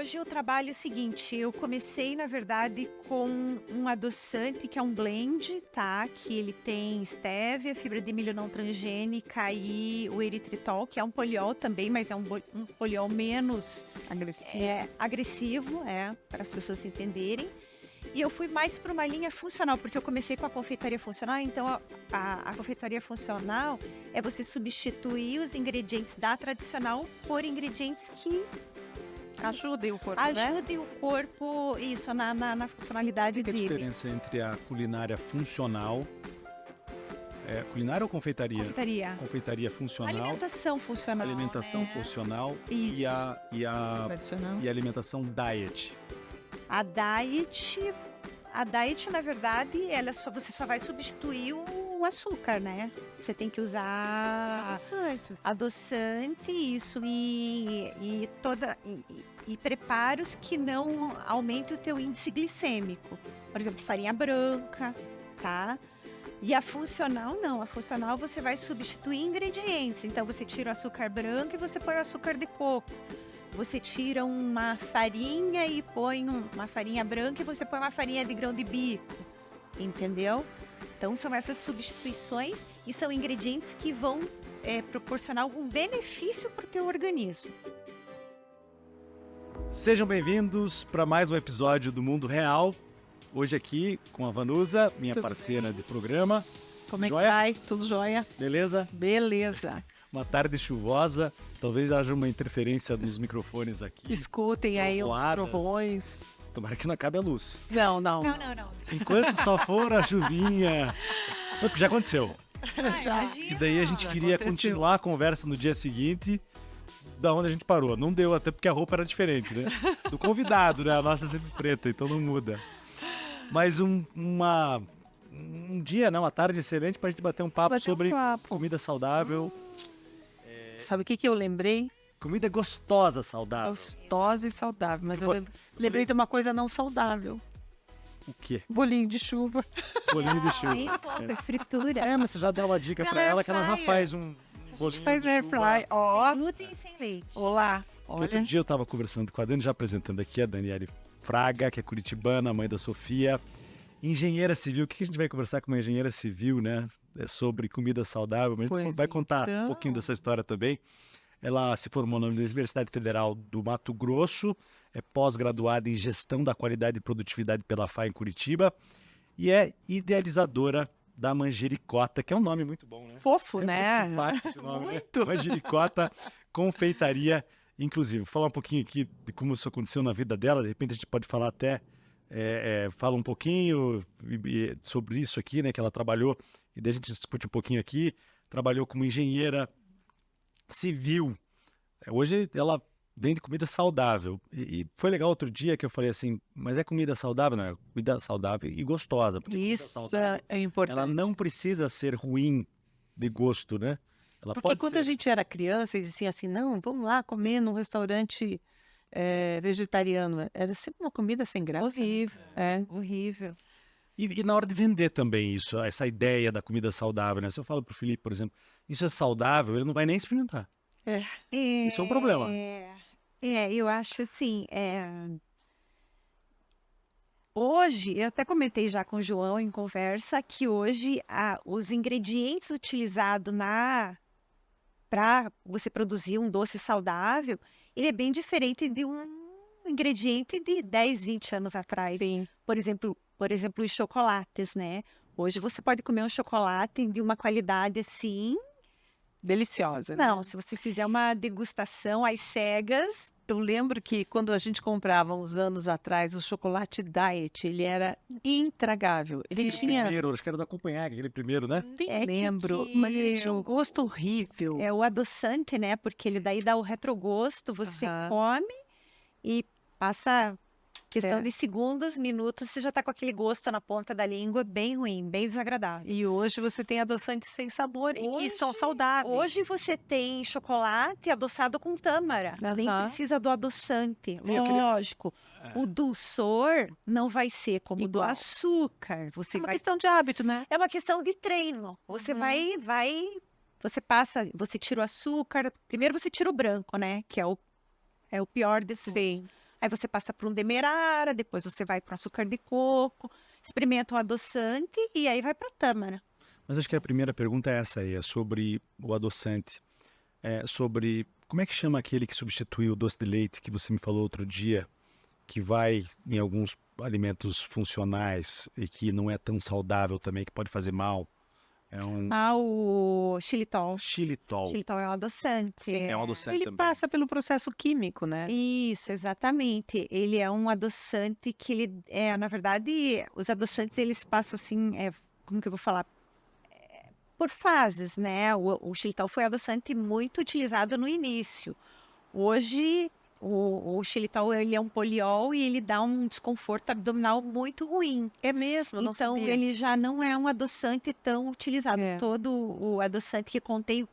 hoje eu trabalho o seguinte, eu comecei, na verdade, com um adoçante que é um blend, tá? Que ele tem stevia, fibra de milho não transgênica e o eritritol, que é um poliol também, mas é um poliol menos agressivo, para as pessoas entenderem. E eu fui mais para uma linha funcional, porque eu comecei com a confeitaria funcional, então a confeitaria funcional é você substituir os ingredientes da tradicional por ingredientes que ajudem o corpo, ajudem o corpo, isso, na funcionalidade Qual é a dele. diferença entre a culinária funcional, culinária ou confeitaria? Confeitaria funcional. Alimentação funcional. Alimentação funcional Isso. e a tradicional. alimentação diet. A diet, na verdade, você só vai substituir o açúcar, né? Você tem que usar adoçante, isso, e preparos que não aumentem o teu índice glicêmico. Por exemplo, farinha branca, tá? E a funcional, não. A funcional você vai substituir ingredientes. Então, você tira o açúcar branco e você põe o açúcar de coco. Você tira uma farinha e põe uma farinha branca e você põe uma farinha de grão de bico, entendeu? Então, são essas substituições e são ingredientes que vão proporcionar algum benefício para o teu organismo. Sejam bem-vindos para mais um episódio do Mundo Real. Hoje aqui com a Vanusa, minha parceira de programa. Como é que Joia? vai? Tudo jóia? Beleza? Beleza. Uma tarde chuvosa, talvez haja uma interferência nos microfones aqui. Escutem aí os Trovoadas. trovões. Tomara que não acabe a luz. Não. Não. Enquanto só for a chuvinha. Já aconteceu. Já. E daí a gente Já queria aconteceu. continuar a conversa no dia seguinte, da onde a gente parou. Não deu, até porque a roupa era diferente, né? Do convidado, né? A nossa é sempre preta, então não muda. Mas um dia, uma tarde excelente pra gente bater um papo sobre comida saudável. Sabe o que eu lembrei? Comida gostosa, saudável. Gostosa e saudável. Mas eu lembrei de uma coisa não saudável. O quê? Bolinho de chuva. Bolinho de chuva. Bem pouco, fritura. Mas você já deu uma dica pra ela que ela já faz um bolinho Faz de air chuva. fry. Ó, Sem glúten e sem leite. olá. Outro Olha. dia eu tava conversando com a Dani, já apresentando aqui a Daniele Fraga, que é curitibana, mãe da Sofia, engenheira civil. O que a gente vai conversar com uma engenheira civil, né? sobre comida saudável, mas a gente Pois vai contar então. um pouquinho dessa história também. Ela se formou na Universidade Federal do Mato Grosso, é pós-graduada em Gestão da Qualidade e Produtividade pela FAA em Curitiba e é idealizadora da Manjericota, que é um nome muito bom, né? Fofo, É né? muito simpático esse nome, Muito. né? Manjericota Confeitaria Inclusive. Vou falar um pouquinho aqui de como isso aconteceu na vida dela, de repente a gente pode falar até, fala um pouquinho sobre isso aqui, né, que ela trabalhou, e daí a gente discute um pouquinho aqui, trabalhou como engenheira civil. Hoje ela vende comida saudável. E foi legal outro dia que eu falei assim, mas é comida saudável? Não, é comida saudável e gostosa. Porque comida Isso saudável, é importante. ela não precisa ser ruim de gosto, né? Ela Porque pode quando ser. a gente era criança e dizia assim, não, vamos lá comer num restaurante vegetariano. Era sempre uma comida sem graça. Horrível. É. Horrível. E na hora de vender também isso, essa ideia da comida saudável, né? Se eu falo pro Felipe, por exemplo, isso é saudável, ele não vai nem experimentar. Isso é um problema. Eu acho assim, hoje, eu até comentei já com o João em conversa, que hoje os ingredientes utilizados para você produzir um doce saudável, ele é bem diferente de um ingrediente de 10, 20 anos atrás. Sim. Por exemplo, os chocolates, né? Hoje você pode comer um chocolate de uma qualidade assim. Deliciosa. Né? Não, se você fizer uma degustação às cegas. Eu lembro que quando a gente comprava uns anos atrás o chocolate diet, ele era intragável. Ele tinha... Primeiro, acho que era da Copenhague, aquele primeiro, né? Nem lembro, mas ele tinha um gosto horrível. É o adoçante, né? Porque ele daí dá o retrogosto, você come e passa questão de segundos, minutos, você já tá com aquele gosto na ponta da língua bem ruim, bem desagradável. E hoje você tem adoçantes sem sabor e que são saudáveis. Hoje você tem chocolate adoçado com tâmara, nem precisa do adoçante. Lógico, o dulçor não vai ser como o do açúcar. É uma questão de hábito, né? É uma questão de treino. Você você tira o açúcar, primeiro você tira o branco, né? Que é o pior de tudo. Sim. Aí você passa para um demerara, depois você vai para o açúcar de coco, experimenta um adoçante e aí vai para a tâmara. Mas acho que a primeira pergunta é essa aí, é sobre o adoçante. Sobre como é que chama aquele que substitui o doce de leite que você me falou outro dia, que vai em alguns alimentos funcionais e que não é tão saudável também, que pode fazer mal. É um O xilitol. xilitol. Xilitol é um adoçante. É um adoçante Ele também. passa pelo processo químico, né? Isso, exatamente. Ele é um adoçante que ele na verdade, os adoçantes eles passam assim, como que eu vou falar? Por fases, né? O xilitol foi adoçante muito utilizado no início. Hoje, o xilitol ele é um poliol e ele dá um desconforto abdominal muito ruim. É mesmo, eu não Então, sabia. ele já não é um adoçante tão utilizado. É. Todo o adoçante que contém,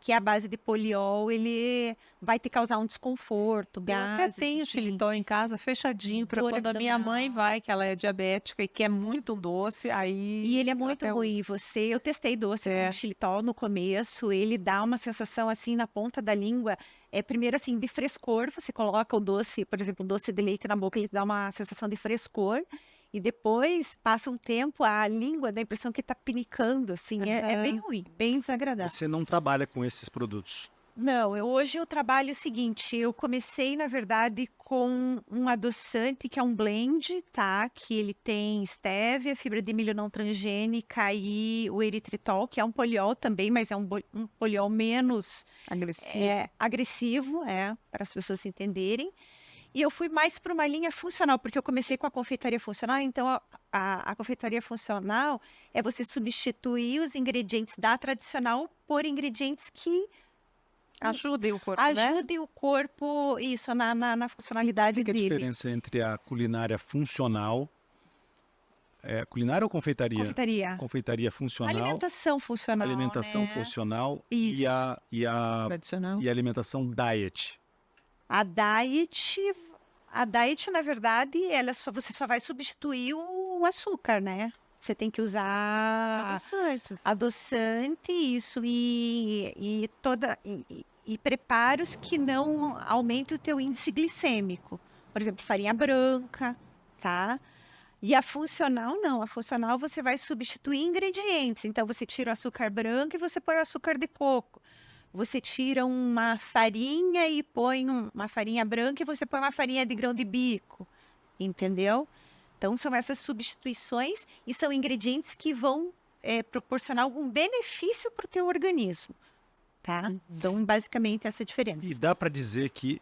que é a base de poliol, ele vai te causar um desconforto, Eu até gases. tenho enfim. xilitol em casa fechadinho para Dor quando a minha mãe abdominal. vai, que ela é diabética e quer muito doce, aí E ele é eu muito até ruim. uso. Eu testei doce É. com xilitol no começo, ele dá uma sensação assim na ponta da língua. Primeiro assim, de frescor, você coloca o doce, por exemplo, o doce de leite na boca, ele dá uma sensação de frescor. E depois, passa um tempo, a língua dá a impressão que tá pinicando, assim. É bem ruim, bem desagradável. Você não trabalha com esses produtos. Não, hoje eu trabalho o seguinte, eu comecei, na verdade, com um adoçante que é um blend, tá? Que ele tem estévia, fibra de milho não transgênica e o eritritol, que é um poliol também, mas é um poliol menos Agressivo. agressivo, para as pessoas entenderem. E eu fui mais para uma linha funcional, porque eu comecei com a confeitaria funcional, então a confeitaria funcional é você substituir os ingredientes da tradicional por ingredientes que Ajudem o corpo, né? ajudem o corpo, isso, na funcionalidade O que é a dele. diferença entre a culinária funcional, culinária ou confeitaria? Confeitaria. Confeitaria funcional, Alimentação funcional, alimentação né? funcional Isso. e a Tradicional. alimentação diet. A diet, na verdade, você só vai substituir o açúcar, né? Você tem que usar Adoçantes. adoçante, isso, e preparos que não aumentem o teu índice glicêmico. Por exemplo, farinha branca, tá? E a funcional, não. A funcional, você vai substituir ingredientes. Então, você tira o açúcar branco e você põe o açúcar de coco. Você tira uma farinha e põe uma farinha branca e você põe uma farinha de grão de bico. Entendeu? Então, são essas substituições e são ingredientes que vão proporcionar algum benefício para o teu organismo, tá? Então, basicamente, essa é a diferença. E dá para dizer que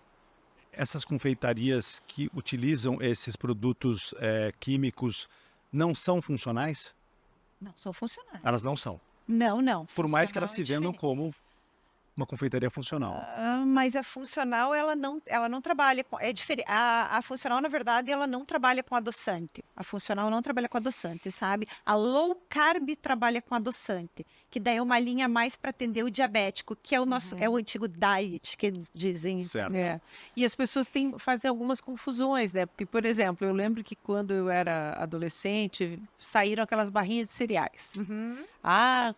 essas confeitarias que utilizam esses produtos químicos não são funcionais? Não, são funcionais. Elas não são. Não. Por mais que elas se Funcional é vendam diferente. como uma confeitaria funcional. Mas a funcional, ela não trabalha com... É diferente. A funcional, na verdade, ela não trabalha com adoçante. A funcional não trabalha com adoçante, sabe? A low carb trabalha com adoçante, que daí é uma linha mais para atender o diabético, que é o nosso, é o antigo diet, que eles dizem. Certo. É. E as pessoas fazem algumas confusões, né? Porque, por exemplo, eu lembro que quando eu era adolescente, saíram aquelas barrinhas de cereais.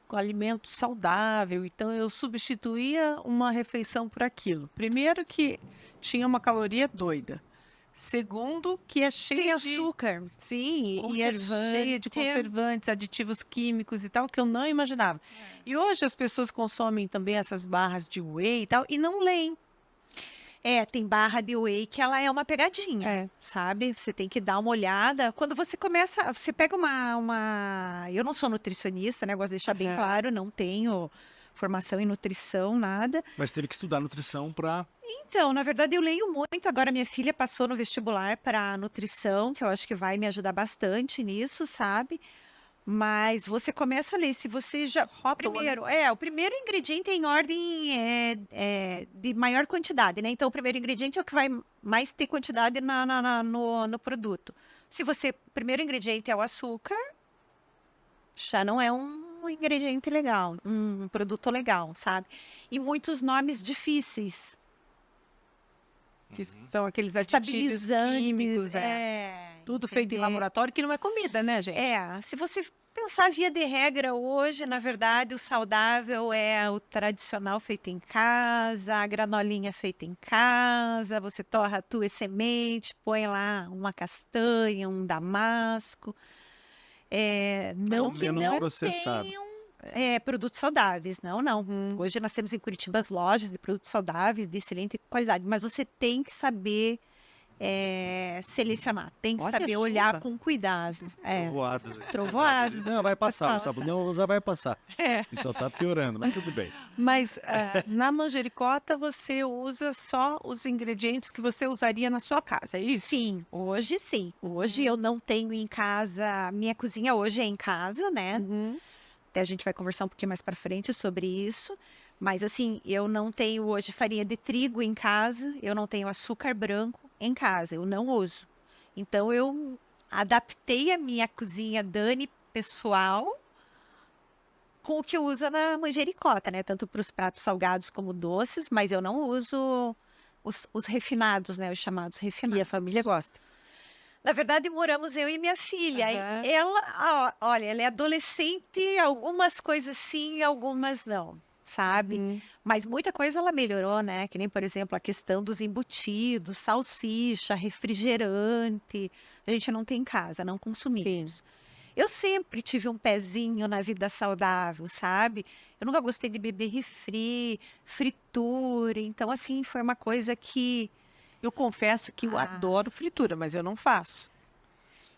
Com alimento saudável. Então, eu substituía uma refeição por aquilo. Primeiro que tinha uma caloria doida. Segundo, que é cheia Tem de açúcar. Sim, e é Conservante. cheia de conservantes, aditivos químicos e tal, que eu não imaginava. E hoje as pessoas consomem também essas barras de whey e tal, e não leem. Tem barra de whey que ela é uma pegadinha, sabe? Você tem que dar uma olhada. Quando você começa, você pega eu não sou nutricionista, né? Gosto de deixar bem claro, não tenho formação em nutrição, nada. Mas teve que estudar nutrição para... Então, na verdade, eu leio muito. Agora, minha filha passou no vestibular para nutrição, que eu acho que vai me ajudar bastante nisso, sabe? Mas você começa a ler, se você já... o primeiro ingrediente é em ordem de maior quantidade, né? Então, o primeiro ingrediente é o que vai mais ter quantidade no produto. O primeiro ingrediente é o açúcar, já não é um ingrediente legal, um produto legal, sabe? E muitos nomes difíceis. Que são aqueles aditivos químicos, tudo feito em entendeu? laboratório, que não é comida, né, gente? Se você pensar via de regra hoje, na verdade, o saudável é o tradicional feito em casa, a granolinha feita em casa, você torra a tua semente, põe lá uma castanha, um damasco. Não que menos não processado. tenham produtos saudáveis, não. Hoje nós temos em Curitiba as lojas de produtos saudáveis de excelente qualidade, mas você tem que saber selecionar, tem que Olha, saber chuva. olhar com cuidado. Trovoadas. Trovoadas. Não, vai passar, o Pessoal. sabonete já vai passar. É. E só tá piorando, mas tudo bem. Mas na manjericota você usa só os ingredientes que você usaria na sua casa, é isso? Sim, hoje sim. Hoje eu não tenho em casa, minha cozinha hoje é em casa, né? Uhum. Até a gente vai conversar um pouquinho mais para frente sobre isso. Mas assim, eu não tenho hoje farinha de trigo em casa, eu não tenho açúcar branco em casa, eu não uso. Então eu adaptei a minha cozinha Dani pessoal com o que usa na manjericota, né? Tanto para os pratos salgados como doces, mas eu não uso os refinados, né? Os chamados E refinados. a família gosta. Na verdade, moramos eu e minha filha. Aham. Ela, olha, ela é adolescente, algumas coisas sim, algumas não, sabe? Mas muita coisa ela melhorou, né? Que nem, por exemplo, a questão dos embutidos, salsicha, refrigerante. A gente não tem em casa, não consumimos. Eu sempre tive um pezinho na vida saudável, sabe? Eu nunca gostei de beber refri, fritura. Então, assim, foi uma coisa que Eu confesso que eu adoro fritura, mas eu não faço.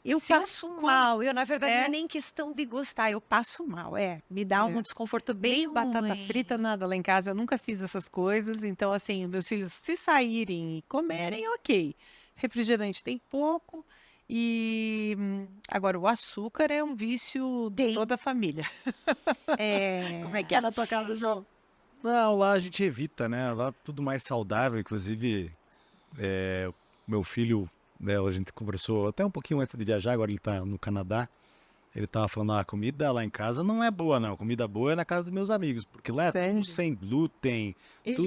eu Se eu passo com- mal. Eu, na verdade, não É. é nem questão de gostar, eu passo mal. Me dá um desconforto bem Nem batata ruim. frita, nada. Lá em casa eu nunca fiz essas coisas. Então, assim, meus filhos, se saírem e comerem, ok. Refrigerante tem pouco. E agora, o açúcar é um vício de Tem. toda a família. Como é que é na tua casa, João? Não, lá a gente evita, né? Lá tudo mais saudável, inclusive meu filho, né, a gente conversou até um pouquinho antes de viajar, agora ele tá no Canadá. Ele tava falando, a comida lá em casa não é boa, não. A comida boa é na casa dos meus amigos, porque lá é Sério? tudo sem glúten, Ele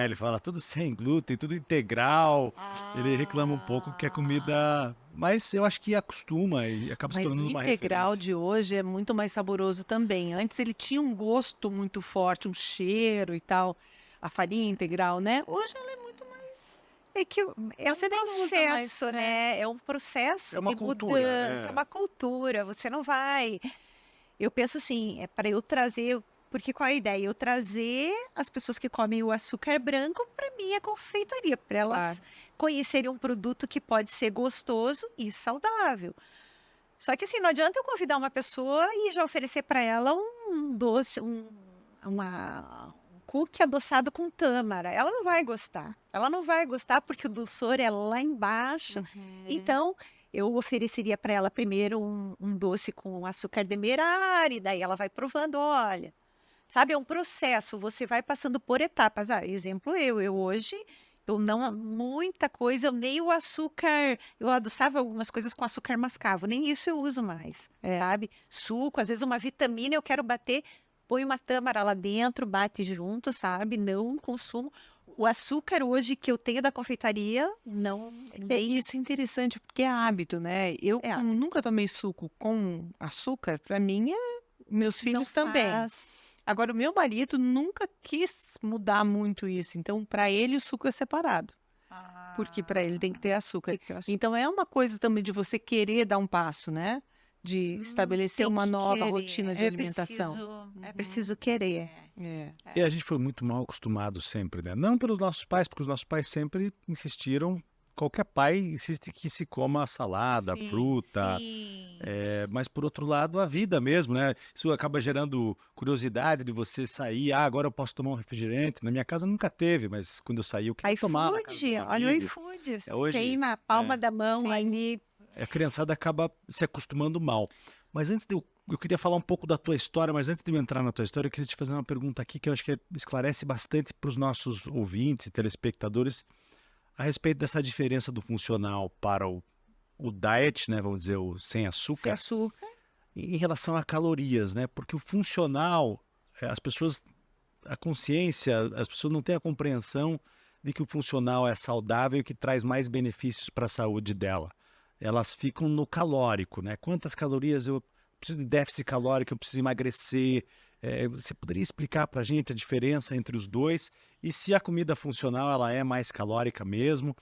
ele fala, tudo sem glúten, tudo integral. Ele reclama um pouco que a comida, mas eu acho que acostuma e acaba se Mas o tornando uma integral referência. de hoje é muito mais saboroso também. Antes ele tinha um gosto muito forte, um cheiro e tal. A farinha integral, né? Hoje ela é muito mais. É um Você nem usa mais, processo, né? É um processo É uma de cultura, mudança, é uma cultura. Você não vai. Eu penso assim, é para eu trazer. Porque qual é a ideia? Eu trazer as pessoas que comem o açúcar branco para minha confeitaria, para elas Claro. conhecerem um produto que pode ser gostoso e saudável. Só que assim, não adianta eu convidar uma pessoa e já oferecer para ela um doce, um cookie adoçado com tâmara. Ela não vai gostar. Ela não vai gostar porque o dulçor é lá embaixo. Então, eu ofereceria para ela primeiro um doce com açúcar demerara, e daí ela vai provando, olha. Sabe, é um processo, você vai passando por etapas. Exemplo eu hoje, eu não, muita coisa, eu nem o açúcar, eu adoçava algumas coisas com açúcar mascavo, nem isso eu uso mais, sabe? Suco, às vezes uma vitamina eu quero bater, põe uma tâmara lá dentro, bate junto, sabe? Não consumo. O açúcar hoje que eu tenho da confeitaria, não. Isso é interessante porque é hábito, né? Eu É como nunca tomei suco com açúcar, para mim meus filhos também. Agora, o meu marido nunca quis mudar muito isso. Então, para ele, o suco é separado. Porque para ele tem que ter açúcar. Então, é uma coisa também de você querer dar um passo, né? De estabelecer uma nova rotina de alimentação. É preciso querer. E a gente foi muito mal acostumado sempre, né? Não pelos nossos pais, porque os nossos pais sempre insistiram. Qualquer pai insiste que se coma salada, fruta, mas por outro lado a vida mesmo, né? Isso acaba gerando curiosidade de você sair, agora eu posso tomar um refrigerante. Na minha casa nunca teve, mas quando eu saí eu queria tomar na casa de um Olha o amigo. iFood, Hoje, tem na palma da mão ali. A criançada acaba se acostumando mal. Mas antes de eu queria falar um pouco da tua história, mas antes de eu entrar na tua história, eu queria te fazer uma pergunta aqui que eu acho que esclarece bastante para os nossos ouvintes e telespectadores a respeito dessa diferença do funcional para o diet, né, vamos dizer, o sem açúcar, Sem açúcar. em relação a calorias, né? Porque o funcional, as pessoas, a consciência, as pessoas não têm a compreensão de que o funcional é saudável e que traz mais benefícios para a saúde dela. Elas ficam no calórico, né? Quantas calorias eu preciso de déficit calórico, eu preciso emagrecer. Você poderia explicar para a gente a diferença entre os dois e se a comida funcional ela é mais calórica mesmo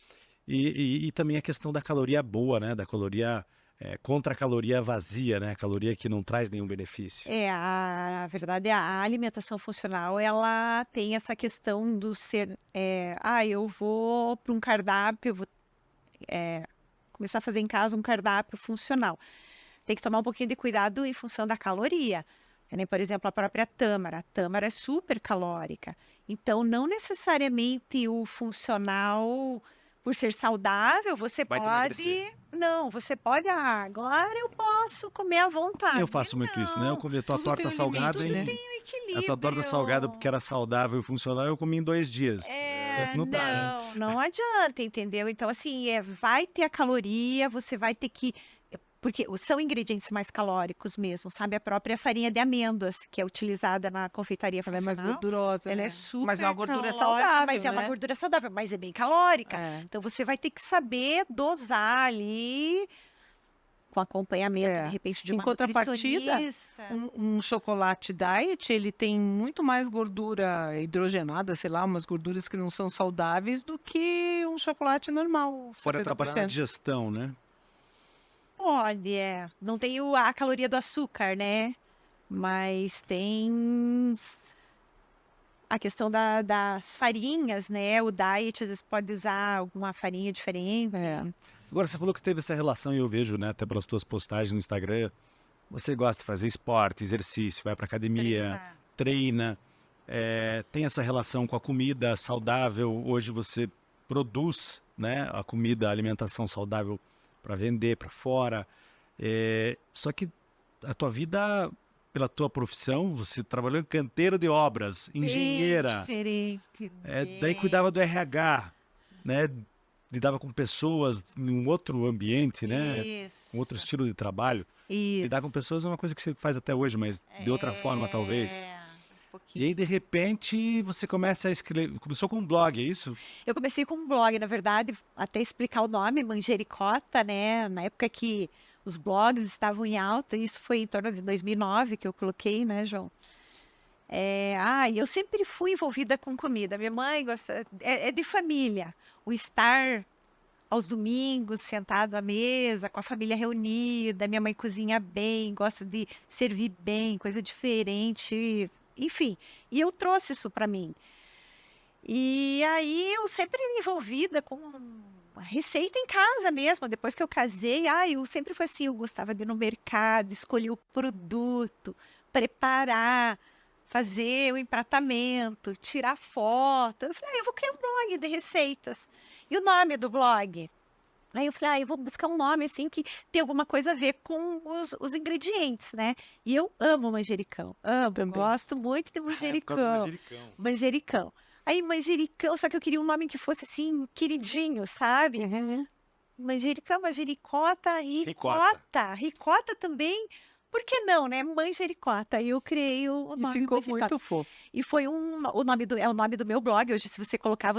e também a questão da caloria boa, né? Da caloria contra a caloria vazia, né? A caloria que não traz nenhum benefício. A verdade é a alimentação funcional, ela tem essa questão do ser, eu vou para um cardápio, eu vou começar a fazer em casa um cardápio funcional. Tem que tomar um pouquinho de cuidado em função da caloria. Nem, por exemplo, a própria tâmara. A tâmara é super calórica. Então, não necessariamente o funcional, por ser saudável, você Vai te pode... emagrecer. Não, você pode... agora eu posso comer à vontade. Eu faço muito isso, né? Eu comi a tua Tudo torta tem um salgada, limite, hein? né? Tem um equilíbrio. A tua torta salgada, porque era saudável e funcional, eu comi em 2 dias. Não dá, né? Não adianta, entendeu? Então, assim, vai ter a caloria, você vai ter que... Porque são ingredientes mais calóricos mesmo, sabe? A própria farinha de amêndoas, que é utilizada na confeitaria Ela é mais funcional, gordurosa, ela né? é super Mas é uma gordura calórica, saudável, mas é uma né? gordura saudável, mas é bem calórica. É. Então, você vai ter que saber dosar ali, com acompanhamento, de repente, de Em uma contrapartida, nutricionista. um chocolate diet, ele tem muito mais gordura hidrogenada, sei lá, umas gorduras que não são saudáveis do que um chocolate normal. Pode atrapalhar a 70%. digestão, né? Pode, não tem a caloria do açúcar, né? Mas tem a questão das farinhas, né? O diet, às vezes, pode usar alguma farinha diferente. Agora, você falou que você teve essa relação, e eu vejo, né, até pelas tuas postagens no Instagram, você gosta de fazer esporte, exercício, vai pra academia, treina, tem essa relação com a comida saudável. Hoje você produz, né, a comida, a alimentação saudável para vender para fora. Só que a tua vida, pela tua profissão, você trabalhou em canteiro de obras, engenheira, Bem diferente. daí cuidava do RH, né? Lidava com pessoas em um outro ambiente, né? Isso. Um outro estilo de trabalho. Isso. Lidar com pessoas é uma coisa que você faz até hoje, mas de outra forma, talvez. E aí, de repente, você começa a escrever. Começou com um blog, é isso? Eu comecei com um blog, na verdade, até explicar o nome, Manjericota, né? Na época que os blogs estavam em alta, isso foi em torno de 2009 que eu coloquei, né, João? E eu sempre fui envolvida com comida. Minha mãe gosta, é de família. O estar aos domingos, sentado à mesa, com a família reunida. Minha mãe cozinha bem, gosta de servir bem, coisa diferente, enfim. E eu trouxe isso para mim. E aí eu sempre envolvida com a receita em casa mesmo. Depois que eu casei, eu sempre fui assim, eu gostava de ir no mercado, escolher o produto, preparar, fazer o empratamento, tirar foto. Eu falei, eu vou criar um blog de receitas. E o nome do blog? Aí eu falei, eu vou buscar um nome assim que tem alguma coisa a ver com os ingredientes, né? E eu amo manjericão, gosto muito de manjericão. Manjericão. Aí manjericão, só que eu queria um nome que fosse assim, queridinho, sabe? Manjericão, manjericota, ricota também. Por que não, né? Manjericota. Aí eu criei o nome. E ficou Manjericota. muito fofo. E foi o nome do meu blog. Hoje, se você colocar,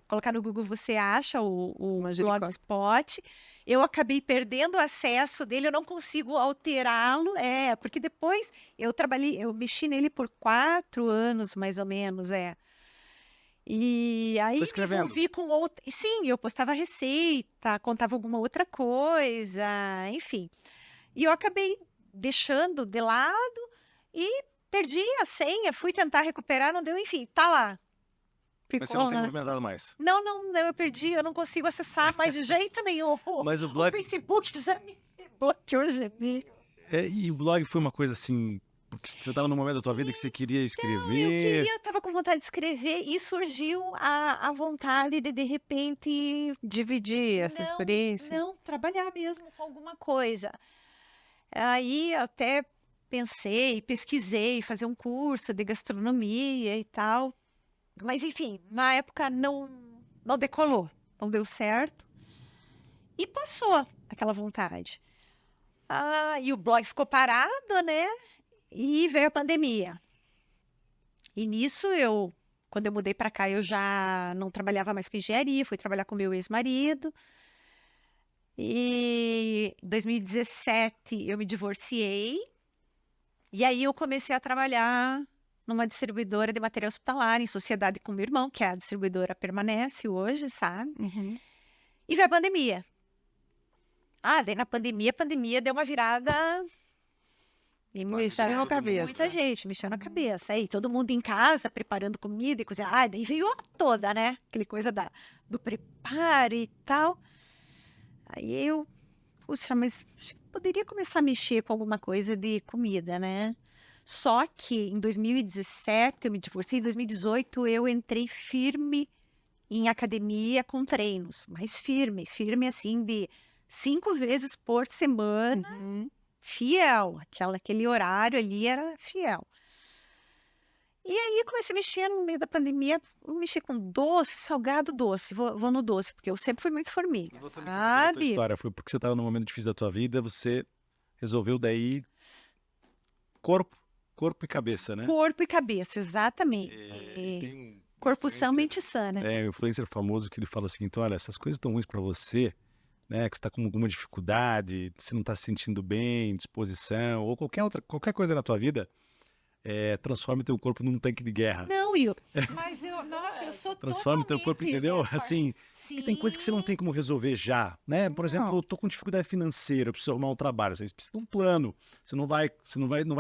colocar no Google, você acha o Blogspot. Eu acabei perdendo o acesso dele, eu não consigo alterá-lo. Porque depois eu mexi nele por 4 anos, mais ou menos, E aí me envolvi com outra. Sim, eu postava receita, contava alguma outra coisa, enfim. E eu acabei deixando de lado e perdi a senha, fui tentar recuperar, não deu, enfim, tá lá. Mas você não tem movimentado mais? Não, eu perdi, eu não consigo acessar mais de jeito nenhum. Mas o blog... O Facebook já me bloqueou, E o blog foi uma coisa assim, porque você estava num momento da tua vida que você queria escrever... Eu estava com vontade de escrever e surgiu a vontade de repente... dividir essa experiência? Não, trabalhar mesmo com alguma coisa. Aí até pensei, pesquisei, fazer um curso de gastronomia e tal. Mas, enfim, na época não decolou, não deu certo. E passou aquela vontade. E o blog ficou parado, né? E veio a pandemia. E nisso, quando eu mudei para cá, eu já não trabalhava mais com engenharia, fui trabalhar com meu ex-marido. E em 2017 eu me divorciei E aí eu comecei a trabalhar numa distribuidora de material hospitalar, em sociedade com meu irmão, que a distribuidora permanece hoje, sabe? E veio a pandemia. Daí na pandemia, a pandemia deu uma virada... E mexeu na cabeça. Muita gente, mexeu na cabeça. Aí todo mundo em casa, preparando comida e coisa. Daí veio a toda, né? Aquela coisa do preparo e tal. Aí eu... Puxa, mas acho que poderia começar a mexer com alguma coisa de comida, né? Só que em 2017 eu me divorciei, em 2018 eu entrei firme em academia com treinos. Mas firme assim, de 5 vezes por semana, fiel. Aquele horário ali era fiel. E aí comecei a mexer no meio da pandemia, mexer com doce, salgado, doce. Vou no doce, porque eu sempre fui muito formiga, A tua história foi porque você estava num momento difícil da tua vida, você resolveu daí corpo e cabeça, né? Corpo e cabeça, exatamente. Tem corpo sã, mente sã, né? Um influencer famoso que ele fala assim, então, olha, essas coisas estão ruins para você, né? Que você está com alguma dificuldade, você não está se sentindo bem, disposição, ou qualquer coisa na tua vida, transforme teu corpo num tanque de guerra. Não, mas eu sou transforme teu corpo, entendeu? Assim, porque tem coisas que você não tem como resolver já, né? Por exemplo, eu tô com dificuldade financeira, eu preciso arrumar um trabalho, você precisa de um plano. Não vai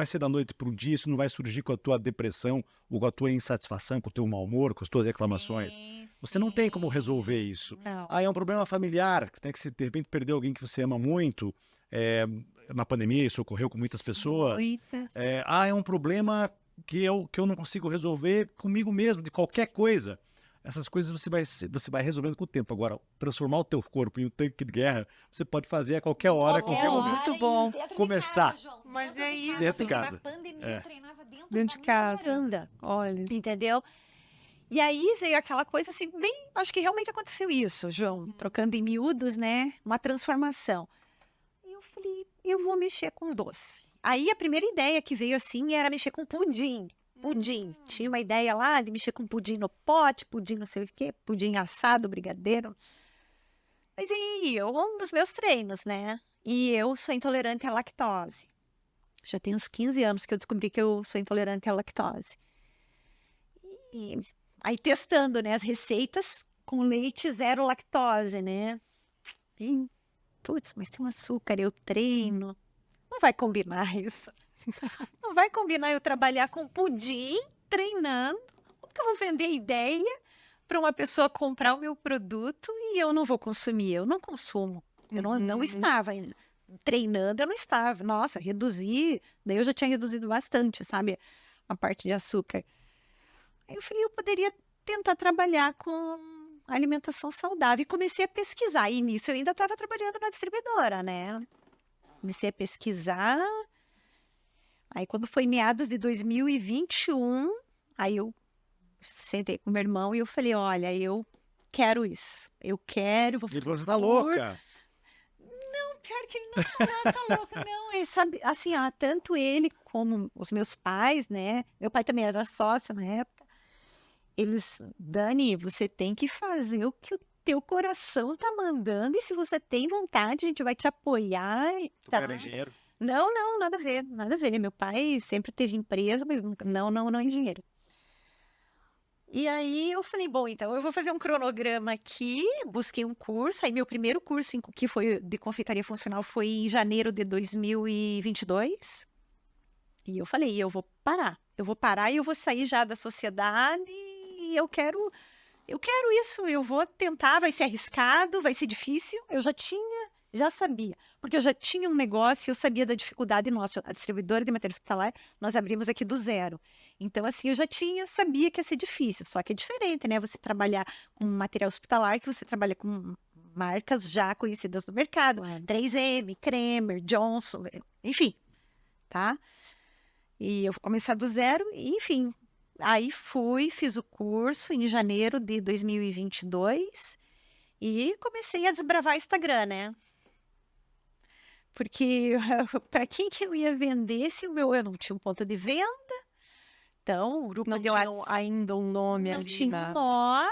ser da noite para o dia, isso não vai surgir com a tua depressão, ou com a tua insatisfação, com o teu mau humor, com as tuas reclamações. Você não tem como resolver isso. Não. Aí é um problema familiar, que você de repente perdeu alguém que você ama muito, na pandemia isso ocorreu com muitas pessoas. Muitas. É um problema que eu não consigo resolver comigo mesmo, de qualquer coisa. Essas coisas você vai resolvendo com o tempo. Agora, transformar o teu corpo em um tanque de guerra, você pode fazer a qualquer hora, a qualquer momento. Muito bom. Começar. Mas é isso. Dentro de casa. Na pandemia, eu treinava Dentro de casa. Varanda, Olha. entendeu? E aí veio aquela coisa assim, acho que realmente aconteceu isso, João. Trocando em miúdos, né? Uma transformação. E eu falei, eu vou mexer com doce. Aí a primeira ideia que veio assim era mexer com pudim. Tinha uma ideia lá de mexer com pudim no pote, pudim não sei o quê, pudim assado, brigadeiro. Mas aí, um dos meus treinos, né? E eu sou intolerante à lactose. Já tem uns 15 anos que eu descobri que eu sou intolerante à lactose. E aí testando, né, as receitas com leite zero lactose, né? E, putz, mas tem um açúcar, eu treino. Não vai combinar isso. Não vai combinar eu trabalhar com pudim, treinando. Como que eu vou vender ideia para uma pessoa comprar o meu produto e eu não vou consumir? Eu não consumo. Eu não estava treinando, eu não estava. Nossa, reduzi. Daí eu já tinha reduzido bastante, sabe? A parte de açúcar. Aí eu falei, eu poderia tentar trabalhar com alimentação saudável. E comecei a pesquisar. E nisso eu ainda estava trabalhando na distribuidora, né? Comecei a pesquisar. Aí, quando foi meados de 2021, aí eu sentei com meu irmão e eu falei, olha, eu quero isso. Eu quero, vou fazer. Você tá louca. Não, pior que ele não tá louco, não. Ele sabe, assim, tanto ele como os meus pais, né? Meu pai também era sócio na época. Eles, Dani, você tem que fazer o que o teu coração tá mandando e se você tem vontade, a gente vai te apoiar. Tu era engenheiro? Não, nada a ver. Meu pai sempre teve empresa, mas não é engenheiro. E aí eu falei, bom, então eu vou fazer um cronograma aqui, busquei um curso, aí meu primeiro curso que foi de confeitaria funcional foi em janeiro de 2022. E eu falei, eu vou parar e eu vou sair já da sociedade e eu quero isso, eu vou tentar, vai ser arriscado, vai ser difícil, já sabia, porque eu já tinha um negócio, eu sabia da dificuldade nossa, a distribuidora de material hospitalar, nós abrimos aqui do zero. Então, assim, eu sabia que ia ser difícil, só que é diferente, né? Você trabalhar com material hospitalar, que você trabalha com marcas já conhecidas no mercado, 3M, Kremer, Johnson, enfim, tá? E eu vou começar do zero, e, enfim, aí fiz o curso em janeiro de 2022 e comecei a desbravar o Instagram, né? Porque para quem que eu ia vender se eu não tinha um ponto de venda? Então, o grupo não de tinha WhatsApp ainda um nome não ali. tinha um nome.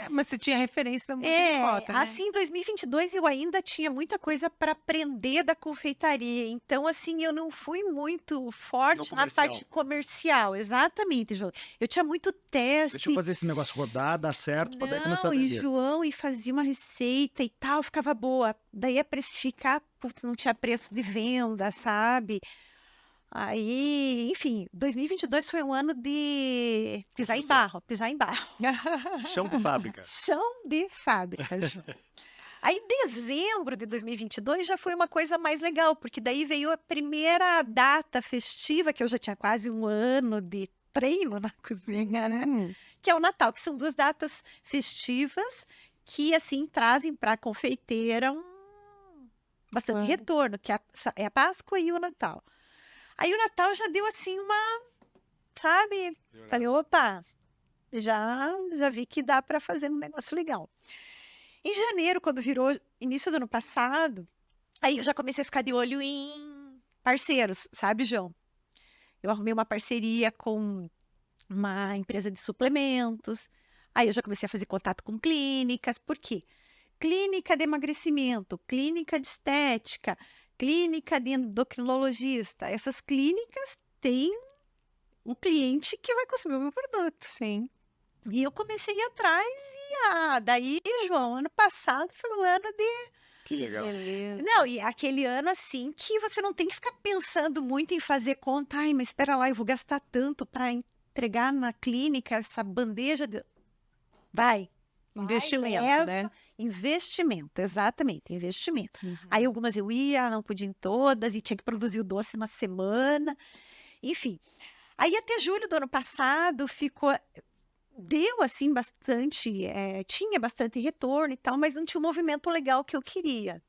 Mas você tinha referência muito remota, né? Assim, em 2022 eu ainda tinha muita coisa para aprender da confeitaria. Então, assim, eu não fui muito forte na parte comercial. Exatamente, João. Eu tinha muito teste. Deixa eu fazer esse negócio rodar, dar certo, para daí começar a e vender. João, e fazia uma receita e tal, ficava boa. Daí ia precificar, putz, não tinha preço de venda, sabe? Aí, enfim, 2022 foi um ano de pisar em barro. Chão de fábrica. Chão de fábrica, João. Aí, dezembro de 2022 já foi uma coisa mais legal, porque daí veio a primeira data festiva, que eu já tinha quase um ano de treino na cozinha, né? Que é o Natal, que são 2 datas festivas que, assim, trazem para a confeiteira bastante retorno, que é a Páscoa e o Natal. Aí o Natal já deu, assim, sabe? Falei, opa, já vi que dá para fazer um negócio legal. Em janeiro, quando virou início do ano passado, aí eu já comecei a ficar de olho em parceiros, sabe, João? Eu arrumei uma parceria com uma empresa de suplementos. Aí eu já comecei a fazer contato com clínicas. Por quê? Clínica de emagrecimento, clínica de estética, clínica de endocrinologista. Essas clínicas têm o cliente que vai consumir o meu produto. Sim. E eu comecei a ir atrás daí, João, ano passado foi um ano de... Que legal. Beleza. Não, e aquele ano, assim, que você não tem que ficar pensando muito em fazer conta. Ai, mas espera lá, eu vou gastar tanto para entregar na clínica essa bandeja de... Vai. Investimento, né? Investimento, exatamente, investimento. Aí algumas eu ia, não podia em todas, e tinha que produzir o doce na semana. Enfim. Aí até julho do ano passado deu assim bastante, tinha bastante retorno e tal, mas não tinha um movimento legal que eu queria.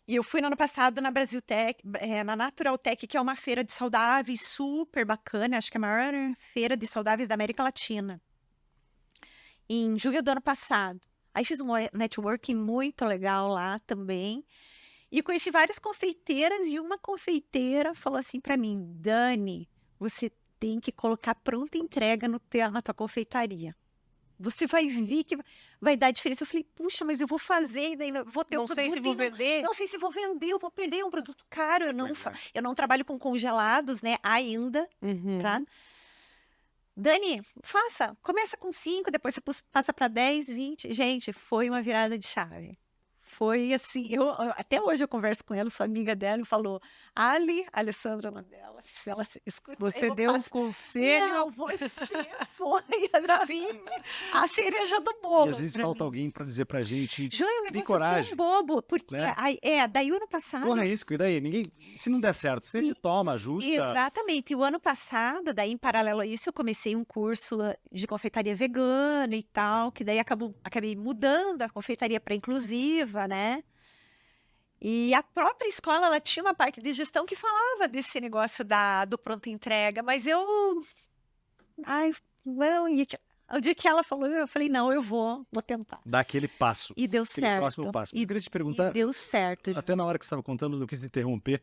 E eu fui no ano passado na Brasil Tech, na Natural Tech, que é uma feira de saudáveis super bacana, acho que é a maior feira de saudáveis da América Latina. Em julho do ano passado. Aí fiz um networking muito legal lá também. E conheci várias confeiteiras e uma confeiteira falou assim para mim, Dani, você tem que colocar pronta entrega na tua confeitaria. Você vai ver que vai dar diferença. Eu falei, puxa, mas eu vou fazer, daí vou ter Não sei se vou vender. Não sei se vou vender, eu vou perder um produto caro. Eu não trabalho com congelados, né, ainda, tá? Dani, começa com 5, depois você passa para 10, 20. Gente, foi uma virada de chave. Foi assim, até hoje eu converso com ela, sou amiga dela, e falou, Alessandra, uma delas, se ela escuta... Você deu um conselho? Não, foi assim, a cereja do bolo. E às vezes falta alguém para dizer pra gente, Júlio, tem coragem. Bobo, porque, né? Daí o ano passado... Corra risco, e daí? Se não der certo, você toma, ajusta. Exatamente, e o ano passado, daí em paralelo a isso, eu comecei um curso de confeitaria vegana e tal, que daí acabei mudando a confeitaria para inclusiva, né? E a própria escola, ela tinha uma parte de gestão que falava desse negócio do pronta entrega, mas não, e o dia que ela falou, eu falei, não, eu vou tentar. Dá aquele passo. E deu aquele certo. próximo passo. Eu queria te perguntar, E deu certo. até na hora que você estava contando, não quis interromper,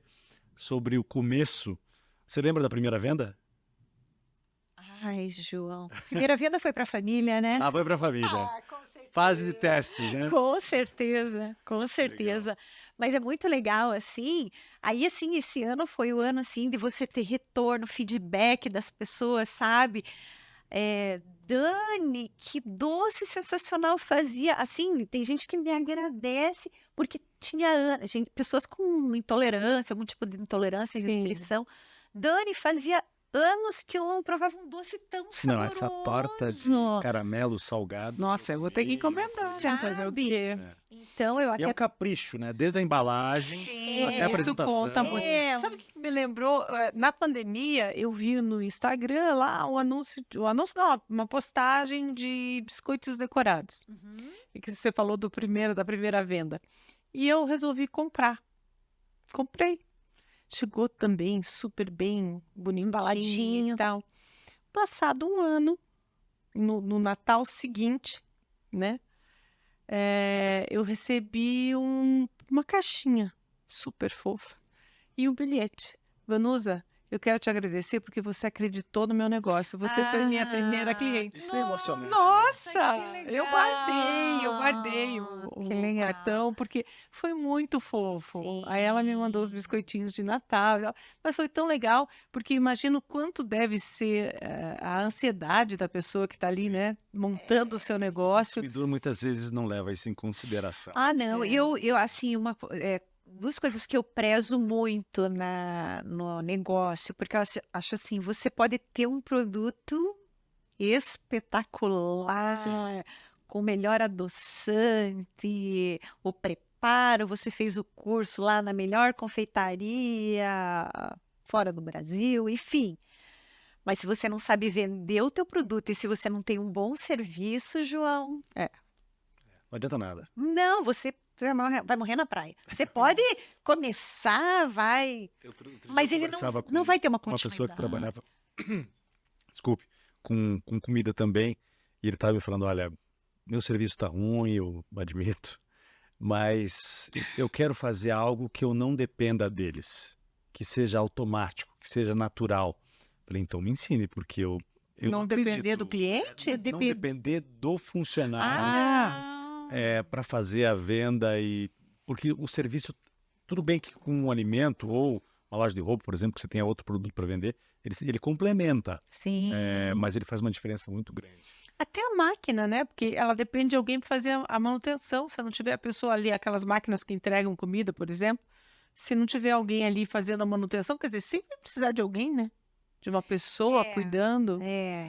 sobre o começo. Você lembra da primeira venda? Ai, João. Primeira venda foi para a família, né? Foi para a família. Com certeza. Fase de testes, né? Com certeza, com certeza. Legal. Mas é muito legal, assim. Aí, assim, esse ano foi o ano, assim, de você ter retorno, feedback das pessoas, sabe? Dani, que doce sensacional fazia. Assim, tem gente que me agradece porque tinha pessoas com intolerância, algum tipo de intolerância, restrição. Dani fazia anos que eu não provava um doce tão saboroso. Não, essa torta de caramelo salgado. Nossa, eu vou ter que encomendar. Fazer o quê? Então, eu até... E é um capricho, né? Desde a embalagem até a apresentação. Isso conta muito. Sabe o que me lembrou? Na pandemia, eu vi no Instagram lá uma postagem de biscoitos decorados. E que você falou da primeira venda. E eu resolvi comprar. Comprei. Chegou também super bem, bonito, embaladinho e tal. Passado um ano, no Natal seguinte, né? Eu recebi uma caixinha super fofa e um bilhete. Vanusa, eu quero te agradecer porque você acreditou no meu negócio. Você foi minha primeira cliente. Isso é emocionante. Nossa, que eu guardei Que o legal. cartão, porque foi muito fofo. Sim. Aí ela me mandou os biscoitinhos de Natal, mas foi tão legal, porque imagino quanto deve ser a ansiedade da pessoa que está ali, né, montando o seu O negócio. consumidor muitas vezes não leva isso em consideração. Não, É. eu assim, duas coisas que eu prezo muito no negócio, porque eu acho assim, você pode ter um produto espetacular, com o melhor adoçante, o preparo, você fez o curso lá na melhor confeitaria fora do Brasil, enfim. Mas se você não sabe vender o teu produto e se você não tem um bom serviço, João, Não adianta nada. não, você vai morrer na praia. Você pode começar, vai, mas ele não vai ter uma Uma pessoa que continuidade. trabalhava, desculpe, com comida também, e ele estava me falando, olha, meu serviço está ruim, eu admito, mas eu quero fazer algo que eu não dependa deles, que seja automático, que seja natural. Falei, então me ensine, porque eu Não depender acredito. do cliente? Não depender do funcionário Ah, para fazer a venda porque o serviço, tudo bem que com um alimento ou uma loja de roupa, por exemplo, que você tenha outro produto para vender, ele complementa, sim. mas ele faz uma diferença muito grande. Até a máquina, né? Porque ela depende de alguém para fazer a manutenção. Se não tiver a pessoa ali, aquelas máquinas que entregam comida, por exemplo, se não tiver alguém ali fazendo a manutenção, quer dizer, sempre vai precisar de alguém, né? De uma pessoa cuidando.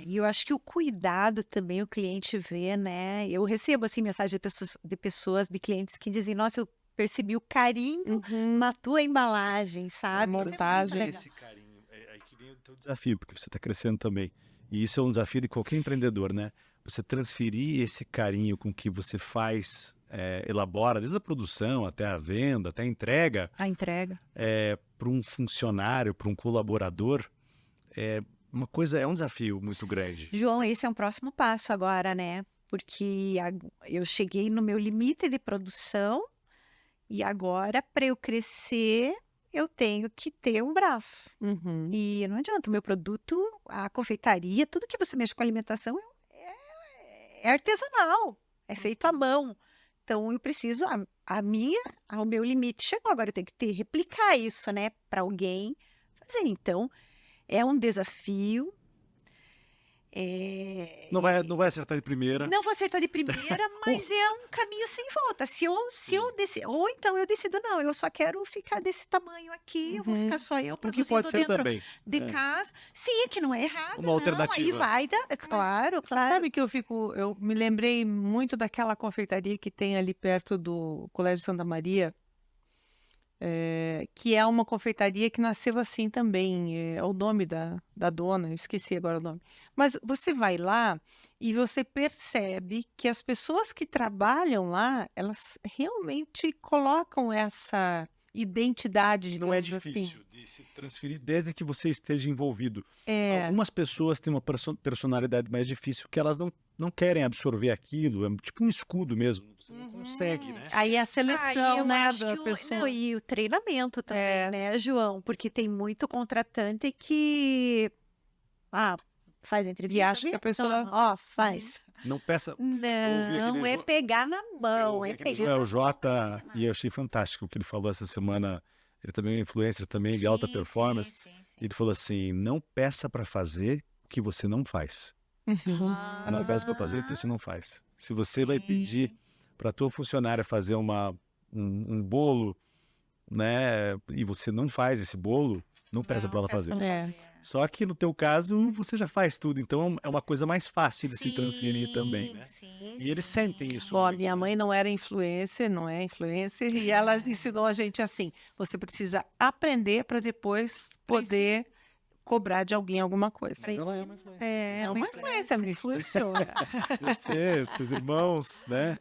E eu acho que o cuidado também o cliente vê, né? Eu recebo assim mensagem de clientes que dizem, nossa, eu percebi o carinho na tua embalagem, sabe? Isso é muito Montagem. legal. Esse carinho, aí que vem o teu desafio, porque você está crescendo também. E isso é um desafio de qualquer empreendedor, né? Você transferir esse carinho com que você faz, elabora, desde a produção até a venda, até a entrega, A entrega. para um funcionário, para um colaborador, é um desafio muito grande. João, esse é um próximo passo agora, né? Porque eu cheguei no meu limite de produção e agora, para eu crescer, eu tenho que ter um braço. Uhum. E não adianta, o meu produto, a confeitaria, tudo que você mexe com alimentação é artesanal, é feito à mão. Então, eu preciso, o meu limite chegou, agora eu tenho que replicar isso, né, para alguém fazer. Então, é um desafio. Não vai acertar de primeira. Não vou acertar de primeira, mas é um caminho sem volta. Se eu decido, ou então eu decido, não, eu só quero ficar desse tamanho aqui, eu vou ficar só eu O que produzindo pode ser dentro também. de casa. Sim, que não é errado, Uma não, alternativa. aí vai, claro, Você claro. sabe que eu me lembrei muito daquela confeitaria que tem ali perto do Colégio Santa Maria, que é uma confeitaria que nasceu assim também. É o nome da dona, eu esqueci agora o nome. Mas você vai lá e você percebe que as pessoas que trabalham lá, elas realmente colocam essa identidade, Não é digamos assim. difícil de se transferir desde que você esteja envolvido. É. Algumas pessoas têm uma personalidade mais difícil que elas não querem absorver aquilo, é tipo um escudo mesmo, você não consegue, né? Aí a seleção, Eu né, acho da que pessoa. não, e o treinamento também, né, João? Porque tem muito contratante que faz entrevista. E acha que a pessoa- Ó, faz. Não peça. Não, é pegar na mão, é pegar Joel J, e eu achei fantástico o que ele falou essa semana. Ele também é influencer também de alta performance. Sim. Ele falou assim: não peça para fazer o que você não faz. Não peça para fazer o que você não faz. Se você vai pedir para a tua funcionária fazer um bolo, né, e você não faz esse bolo, não peça para ela fazer. Só que no teu caso, você já faz tudo, então é uma coisa mais fácil de se transferir também, né? E eles sentem isso. Bom, muito, minha né? mãe não era influencer, não é influencer, e ela ensinou a gente assim: você precisa aprender para depois poder cobrar de alguém alguma coisa. Mas ela é uma influência. É uma influência, me influenciou. Você, teus irmãos, né?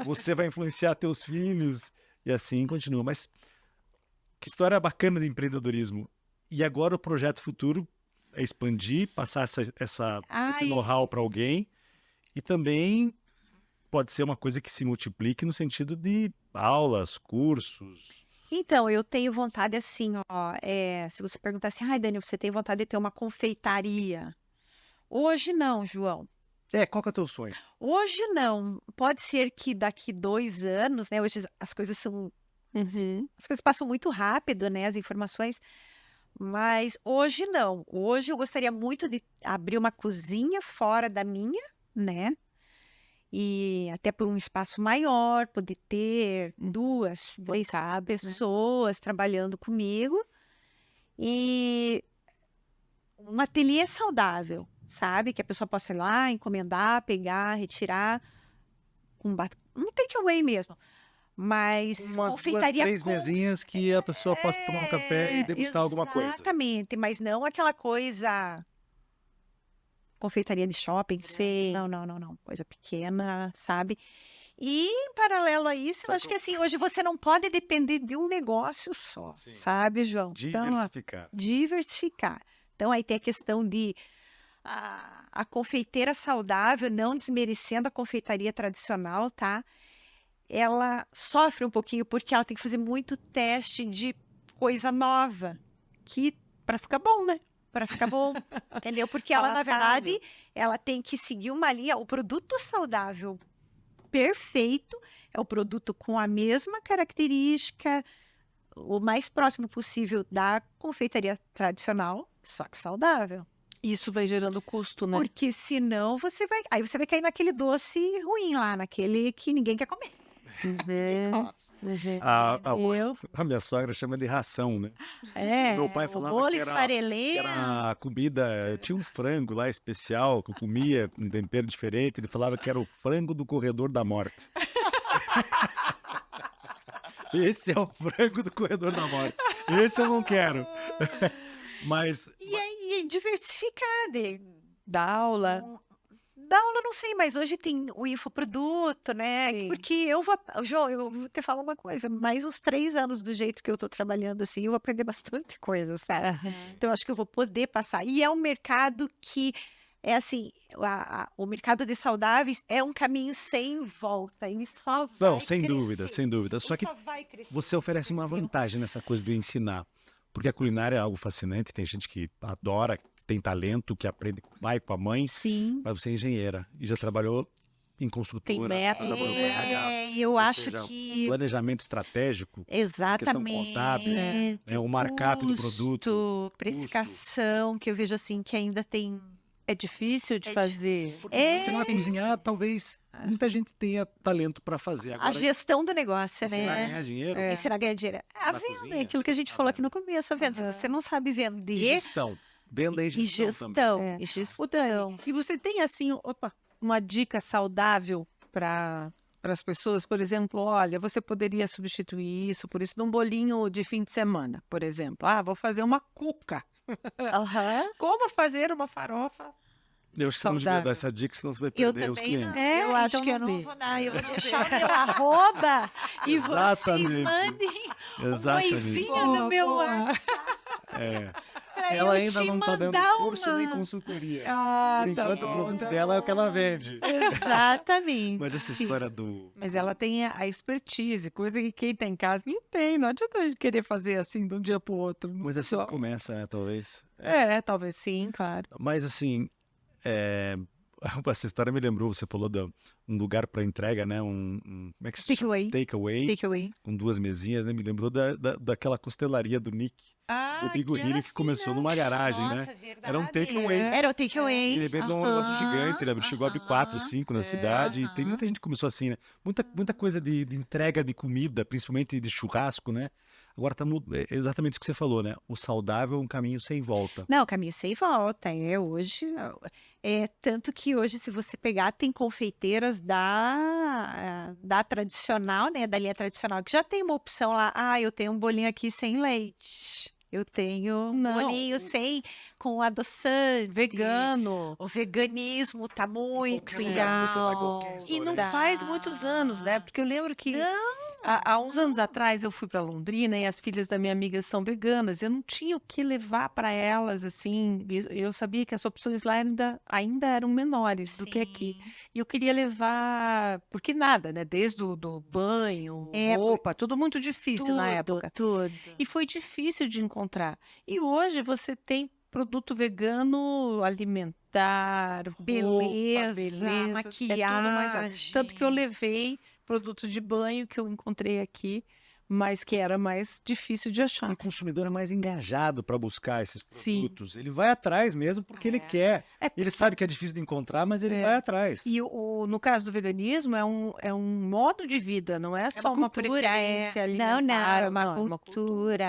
Você vai influenciar teus filhos e assim continua. Mas que história bacana de empreendedorismo. E agora o projeto futuro é expandir, passar esse know-how para alguém e também pode ser uma coisa que se multiplique no sentido de aulas, cursos. Então, eu tenho vontade assim, ó, se você perguntar assim, ai, Dani, você tem vontade de ter uma confeitaria? Hoje não, João. Qual que é o teu sonho? Hoje não. Pode ser que daqui 2 anos, né? Hoje as coisas são... As coisas passam muito rápido, né? As informações. Mas hoje não. Hoje eu gostaria muito de abrir uma cozinha fora da minha, né? E até por um espaço maior, poder ter 2, 3 pessoas trabalhando comigo. E um ateliê saudável, sabe? Que a pessoa possa ir lá, encomendar, pegar, retirar. Um takeaway mesmo. Mas Umas confeitaria 2, 3 mesinhas que a pessoa possa tomar um café e degustar alguma coisa. Exatamente, mas não aquela coisa... Confeitaria de shopping, sei. Não. Coisa pequena, sabe? E, em paralelo a isso, eu acho que assim, hoje você não pode depender de um negócio só, sabe, João? Diversificar. Então, diversificar. Então, aí tem a questão de a confeiteira saudável, não desmerecendo a confeitaria tradicional, tá? Ela sofre um pouquinho porque ela tem que fazer muito teste de coisa nova, que para ficar bom, né? Para ficar bom, entendeu? Porque ela, na verdade, ela tem que seguir uma linha. O produto saudável perfeito é o produto com a mesma característica, o mais próximo possível da confeitaria tradicional, só que saudável. Isso vai gerando custo, né? Porque senão você vai cair naquele doce ruim lá, naquele que ninguém quer comer. A minha sogra chama de ração, né? Meu pai falava bolo que esfareleiro. era comida, tinha um frango lá especial que eu comia com um tempero diferente. Ele falava que era o frango do corredor da morte. Esse é o frango do corredor da morte. Esse eu não quero. Mas... E aí, diversificar. Da aula. Da aula, não sei, mas hoje tem o infoproduto, né? Sim. Porque João, eu vou te falar uma coisa, mais uns 3 anos do jeito que eu tô trabalhando assim, eu vou aprender bastante coisa, sabe? Então, eu acho que eu vou poder passar. E é um mercado que, é assim, o mercado de saudáveis é um caminho sem volta, ele só vai Não, sem crescer. dúvida, sem dúvida. Só que Só vai crescer. você oferece uma vantagem nessa coisa do ensinar. Porque a culinária é algo fascinante, tem gente que adora, tem talento, que aprende com o pai, com a mãe. Sim. Mas você é engenheira e já trabalhou em construtora. Tem método. trabalhou com RH, Eu ou acho seja, que... planejamento estratégico, Exatamente. questão contábil, o markup do produto. Precificação, que eu vejo assim que ainda tem... É difícil de fazer. Se não cozinhar, talvez muita gente tenha talento para fazer. Agora, A gestão do negócio, ensinar a né? ganhar dinheiro, Ensinar a ganhar dinheiro. A Na venda, cozinha? é aquilo que a gente falou aqui no começo, a venda. Se você não sabe e vender, gestão. Venda e e gestão gestão. também. E gestão. O Dani, e você tem assim, uma dica saudável para as pessoas? Por exemplo, olha, você poderia substituir isso por isso num bolinho de fim de semana, por exemplo. Vou fazer uma cuca. Como fazer uma farofa? Eu acho que você não devia dar essa dica, senão você vai Eu perder os também clientes. não. Eu acho então que eu não não dê. vou dar. Eu vou deixar o meu arroba e vocês Exatamente. mandem um Exatamente. oizinho no meu WhatsApp. pra Ela eu ainda te não está dando mandar curso uma. nem consultoria. Tá Enquanto o produto dela é o que ela vende. Exatamente. Mas essa história do... Mas ela tem a expertise, coisa que quem tem em casa não tem. Não adianta a gente querer fazer assim de um dia para o outro. Mas assim começa, né, talvez. Talvez sim, claro. Mas assim, essa história me lembrou, você falou de um lugar para entrega, né? Como é que se chama? Takeaway. Takeaway, com 2 mesinhas, né? Me lembrou daquela costelaria do Nick, do Bigorrilho, que começou numa garagem, Nossa, né? verdade. Era um takeaway. Era o takeaway. De repente é um negócio gigante, ele chegou a abrir 4, 5 na cidade, e tem muita gente que começou assim, né? Muita coisa de entrega de comida, principalmente de churrasco, né? Agora tá exatamente o que você falou, né? O saudável é um caminho sem volta. Não, caminho sem volta. Hoje, tanto que hoje, se você pegar, tem confeiteiras da tradicional, né? Da linha tradicional, que já tem uma opção lá. Eu tenho um bolinho aqui sem leite. Eu tenho um bolinho com adoçante. Vegano. O veganismo tá muito Qualquer lugar que você vai, legal. qualquer E não restaurante. faz muitos anos, né? Porque eu lembro que Há uns anos atrás eu fui para Londrina e as filhas da minha amiga são veganas. Eu não tinha o que levar para elas, assim. Eu sabia que as opções lá ainda eram menores do que aqui. E eu queria levar, porque nada, né? Desde o do banho, roupa, tudo muito difícil na época. Tudo. E foi difícil de encontrar. E hoje você tem produto vegano alimentar, roupa, Beleza, maquiagem. Tanto que eu levei produtos de banho que eu encontrei aqui, mas que era mais difícil de achar. O consumidor é mais engajado para buscar esses produtos. Ele vai atrás mesmo porque ele quer. Ele sabe que é difícil de encontrar, mas ele vai atrás. E no caso do veganismo, é um modo de vida, não é só uma preferência alimentar. Não, é uma cultura,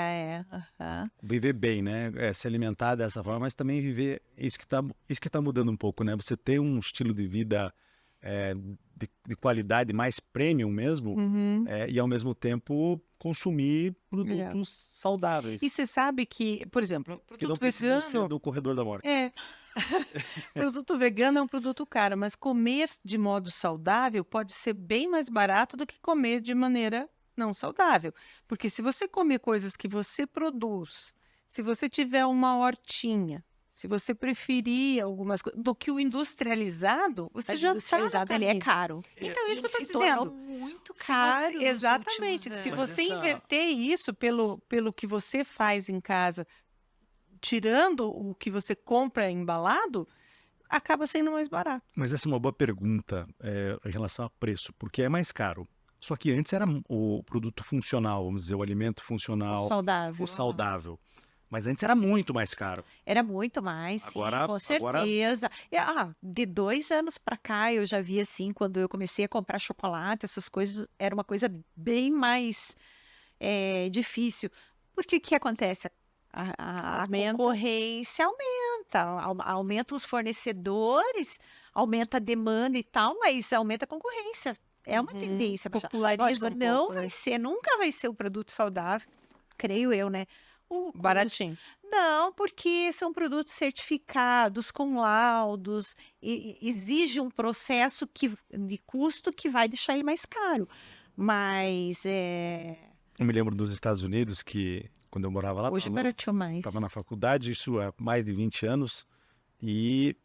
Viver bem, né? Se alimentar dessa forma, mas também viver isso que tá mudando um pouco, né? Você ter um estilo de vida de qualidade mais premium mesmo, e ao mesmo tempo consumir produtos saudáveis. E você sabe que, por exemplo, que não precisam ser do corredor da morte. Produto vegano é um produto caro, mas comer de modo saudável pode ser bem mais barato do que comer de maneira não saudável. Porque se você comer coisas que você produz, se você tiver uma hortinha, se você preferir algumas coisas do que o industrializado, você já industrializado ele é caro. Então, isso que eu estou dizendo. Muito caro. Exatamente. Se você inverter isso pelo que você faz em casa, tirando o que você compra embalado, acaba sendo mais barato. Mas essa é uma boa pergunta em relação a preço, porque é mais caro. Só que antes era o produto funcional, vamos dizer, o alimento funcional, o saudável. Mas antes era muito mais caro. Era muito mais, agora, sim, com certeza. De 2 anos para cá, eu já vi assim, quando eu comecei a comprar chocolate, essas coisas, era uma coisa bem mais difícil. Porque o que acontece? A concorrência aumenta os fornecedores, aumenta a demanda e tal, mas aumenta a concorrência. É uma tendência. Populariza nunca vai ser um produto saudável, creio eu, né? Baratinho. Não, porque são produtos certificados, com laudos, exige um processo de custo que vai deixar ele mais caro. Mas Eu me lembro dos Estados Unidos que, quando eu morava lá, hoje barateou mais. Estava na faculdade, isso há mais de 20 anos, e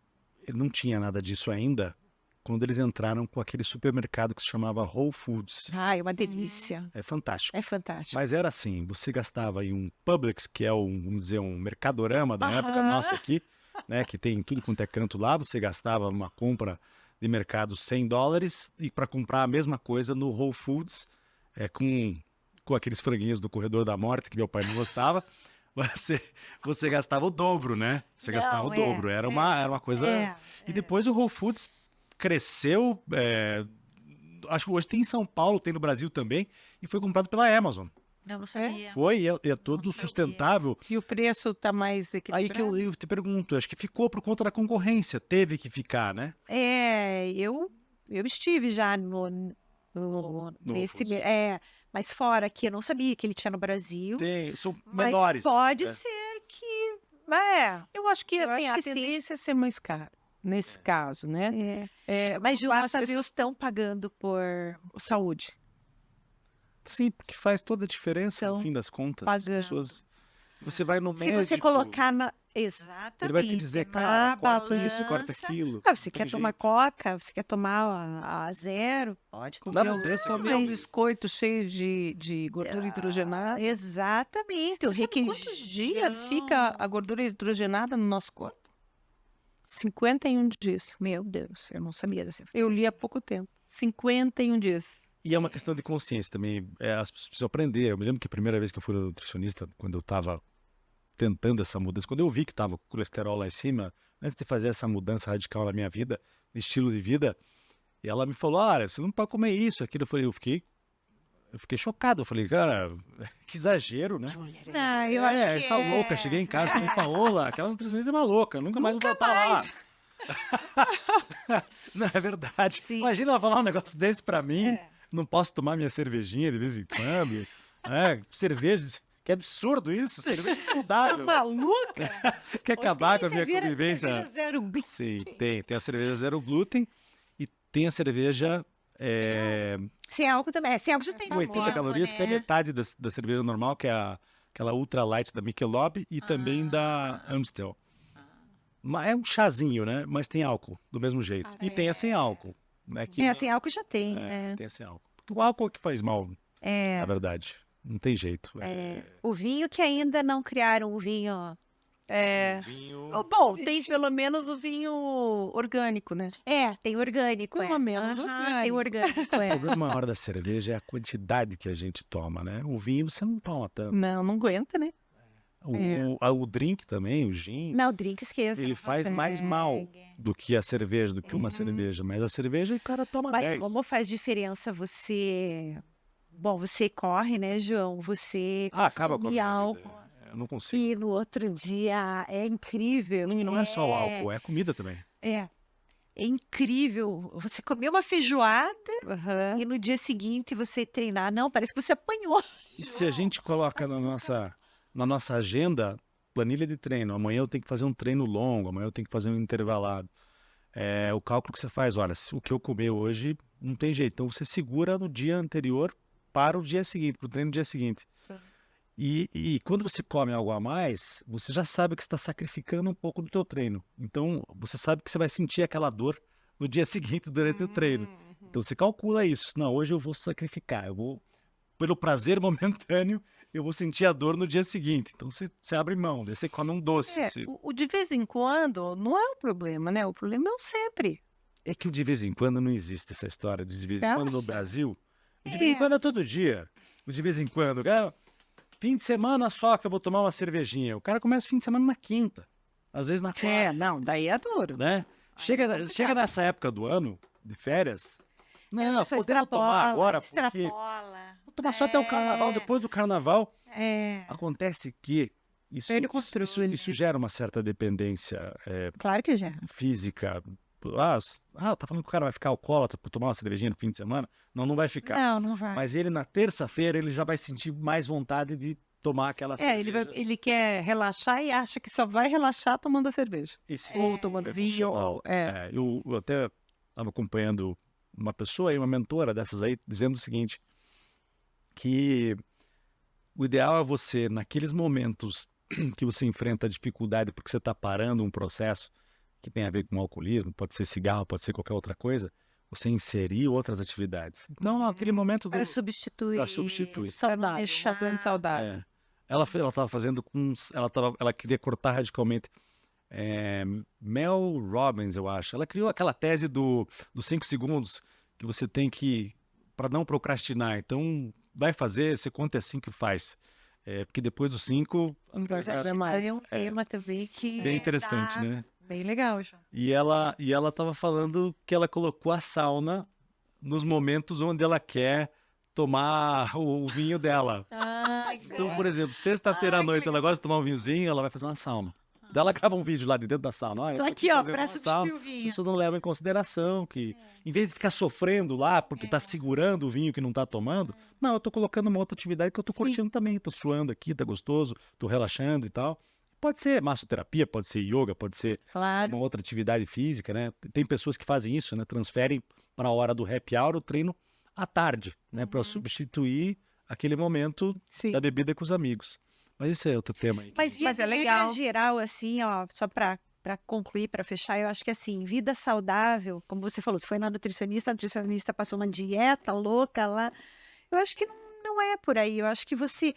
não tinha nada disso ainda, quando eles entraram com aquele supermercado que se chamava Whole Foods. É uma delícia. É fantástico. É fantástico. Mas era assim, você gastava em um Publix, que é vamos dizer, um Mercadorama da época nossa aqui, né, que tem tudo quanto é canto lá, você gastava uma compra de mercado $100 e para comprar a mesma coisa no Whole Foods, com aqueles franguinhos do Corredor da Morte, que meu pai não gostava, você gastava o dobro, né? Você gastava o dobro. Era uma coisa... E depois o Whole Foods cresceu, acho que hoje tem em São Paulo, tem no Brasil também, e foi comprado pela Amazon. Não sabia. Foi, é todo sustentável. E o preço está mais equilibrado? Aí que eu te pergunto, acho que ficou por conta da concorrência, teve que ficar, né? Eu estive já nesse... mas fora aqui, eu não sabia que ele tinha no Brasil. São menores. Mas pode ser que... Eu acho que assim, a tendência é ser mais caro. Nesse caso, né? Mas as pessoas estão pagando por saúde. Sim, porque faz toda a diferença, no fim das contas. Pagando. As pessoas... Você vai no médico... Se você colocar exatamente. Ele vai te dizer, cara, corta isso, corta aquilo. Você quer tomar coca, você quer tomar a zero, pode tomar. Comer um biscoito cheio de gordura hidrogenada. Exatamente. Quantos dias fica a gordura hidrogenada no nosso corpo? 51 dias. Meu Deus, eu não sabia dessa. Eu li há pouco tempo. 51 dias. E é uma questão de consciência também. As pessoas precisam aprender. Eu me lembro que a primeira vez que eu fui no nutricionista, quando eu estava tentando essa mudança, quando eu vi que estava com o colesterol lá em cima, antes de fazer essa mudança radical na minha vida, de estilo de vida, e ela me falou, olha, você não pode comer isso, aquilo. Eu fiquei chocado. Eu falei, cara, que exagero, né? Eu acho que essa louca. Cheguei em casa e falei, Paola, aquela nutricionista é uma louca, nunca mais vou voltar lá. Não, é verdade. Sim. Imagina ela falar um negócio desse pra mim, não posso tomar minha cervejinha de vez em quando. Cerveja, que absurdo isso, cerveja saudável. Maluca? Quer acabar com a minha convivência? Cerveja zero glúten. Sim, tem a cerveja zero glúten e tem a cerveja Sem álcool também. Sem álcool já tem 80 calorias, né? que é metade da cerveja normal, que é aquela Ultra Light da Michelob e também da Amstel. Mas é um chazinho, né? Mas tem álcool, do mesmo jeito. E tem a sem álcool. Né? Sem álcool já tem, né? Tem a sem álcool. Porque o álcool é que faz mal, na verdade. Não tem jeito. O vinho que ainda não criaram o vinho... Bom, tem pelo menos o vinho orgânico, né? Tem orgânico. Pelo menos orgânico. Tem orgânico, O problema maior da cerveja é a quantidade que a gente toma, né? O vinho você não toma tanto. Não aguenta, né? O drink também, o gin, Não, o drink esqueça. ele faz mais mal do que a cerveja, do que uma cerveja. Mas a cerveja o cara toma 10. Mas como faz diferença você... Bom, você corre, né, João? Você acaba com a consumir minha álcool. vida. Eu não consigo. E no outro dia é incrível. E não é só o álcool, é a comida também. É incrível. Você comeu uma feijoada e no dia seguinte você treinar. Não, parece que você apanhou. E se a gente coloca na nossa agenda, planilha de treino, amanhã eu tenho que fazer um treino longo, amanhã eu tenho que fazer um intervalado. O cálculo que você faz, olha, o que eu comer hoje não tem jeito. Então você segura no dia anterior para o dia seguinte, para o treino do dia seguinte. E quando você come algo a mais, você já sabe que você está sacrificando um pouco do teu treino. Então, você sabe que você vai sentir aquela dor no dia seguinte durante o treino. Então, você calcula isso. Não, hoje eu vou sacrificar. Eu vou, pelo prazer momentâneo, eu vou sentir a dor no dia seguinte. Então, você abre mão, daí você come um doce. O de vez em quando não é o problema, né? O problema é o sempre. É que o de vez em quando não existe essa história de vez em quando no Brasil. O de vez em quando é todo dia. O de vez em quando, cara... Fim de semana só que eu vou tomar uma cervejinha. O cara começa o fim de semana na quinta. Às vezes na quarta. Não, daí é duro. Né? Chega nessa época do ano, de férias. Não, podemos tomar agora, porque... Vou tomar só até o carnaval. Depois do carnaval, acontece que isso gera uma certa dependência claro que gera. Física. Tá falando que o cara vai ficar alcoólatra por tomar uma cervejinha no fim de semana? Não vai ficar. Não vai. Mas ele, na terça-feira, ele já vai sentir mais vontade de tomar aquela cerveja. Ele quer relaxar e acha que só vai relaxar tomando a cerveja. Ou tomando vinho. Eu até estava acompanhando uma pessoa, uma mentora dessas aí, dizendo o seguinte, que o ideal é você, naqueles momentos que você enfrenta a dificuldade porque você está parando um processo que tem a ver com alcoolismo, pode ser cigarro, pode ser qualquer outra coisa, você inserir outras atividades. Então, naquele momento... Para substituir. Saudável. Deixar saudável. Ela estava fazendo ela queria cortar radicalmente. Mel Robbins, eu acho. Ela criou aquela tese dos 5 segundos que você tem que... para não procrastinar. Então, vai fazer, você conta é 5 e faz. Porque depois dos 5... Não vai fazer mais. É um tema também que... Bem interessante, né? Bem legal, João. E ela estava falando que ela colocou a sauna nos momentos onde ela quer tomar o vinho dela. Então, por exemplo, sexta-feira à noite ela gosta de tomar um vinhozinho, ela vai fazer uma sauna. Daí ela grava um vídeo lá de dentro da sauna. Tô aqui, para substituir o vinho. Isso não leva em consideração que, em vez de ficar sofrendo lá porque tá segurando o vinho que não tá tomando, não, eu tô colocando uma outra atividade que eu tô curtindo também. Tô suando aqui, tá gostoso, tô relaxando e tal. Pode ser massoterapia, pode ser yoga, pode ser uma outra atividade física, né? Tem pessoas que fazem isso, né? Transferem para a hora do happy hour o treino à tarde, né? Para substituir aquele momento da bebida com os amigos. Mas isso é outro tema aí. Mas é legal. Em geral, assim, ó, só para concluir, para fechar, eu acho que assim, vida saudável, como você falou, você foi na nutricionista, a nutricionista passou uma dieta louca lá. Eu acho que não é por aí. Eu acho que você...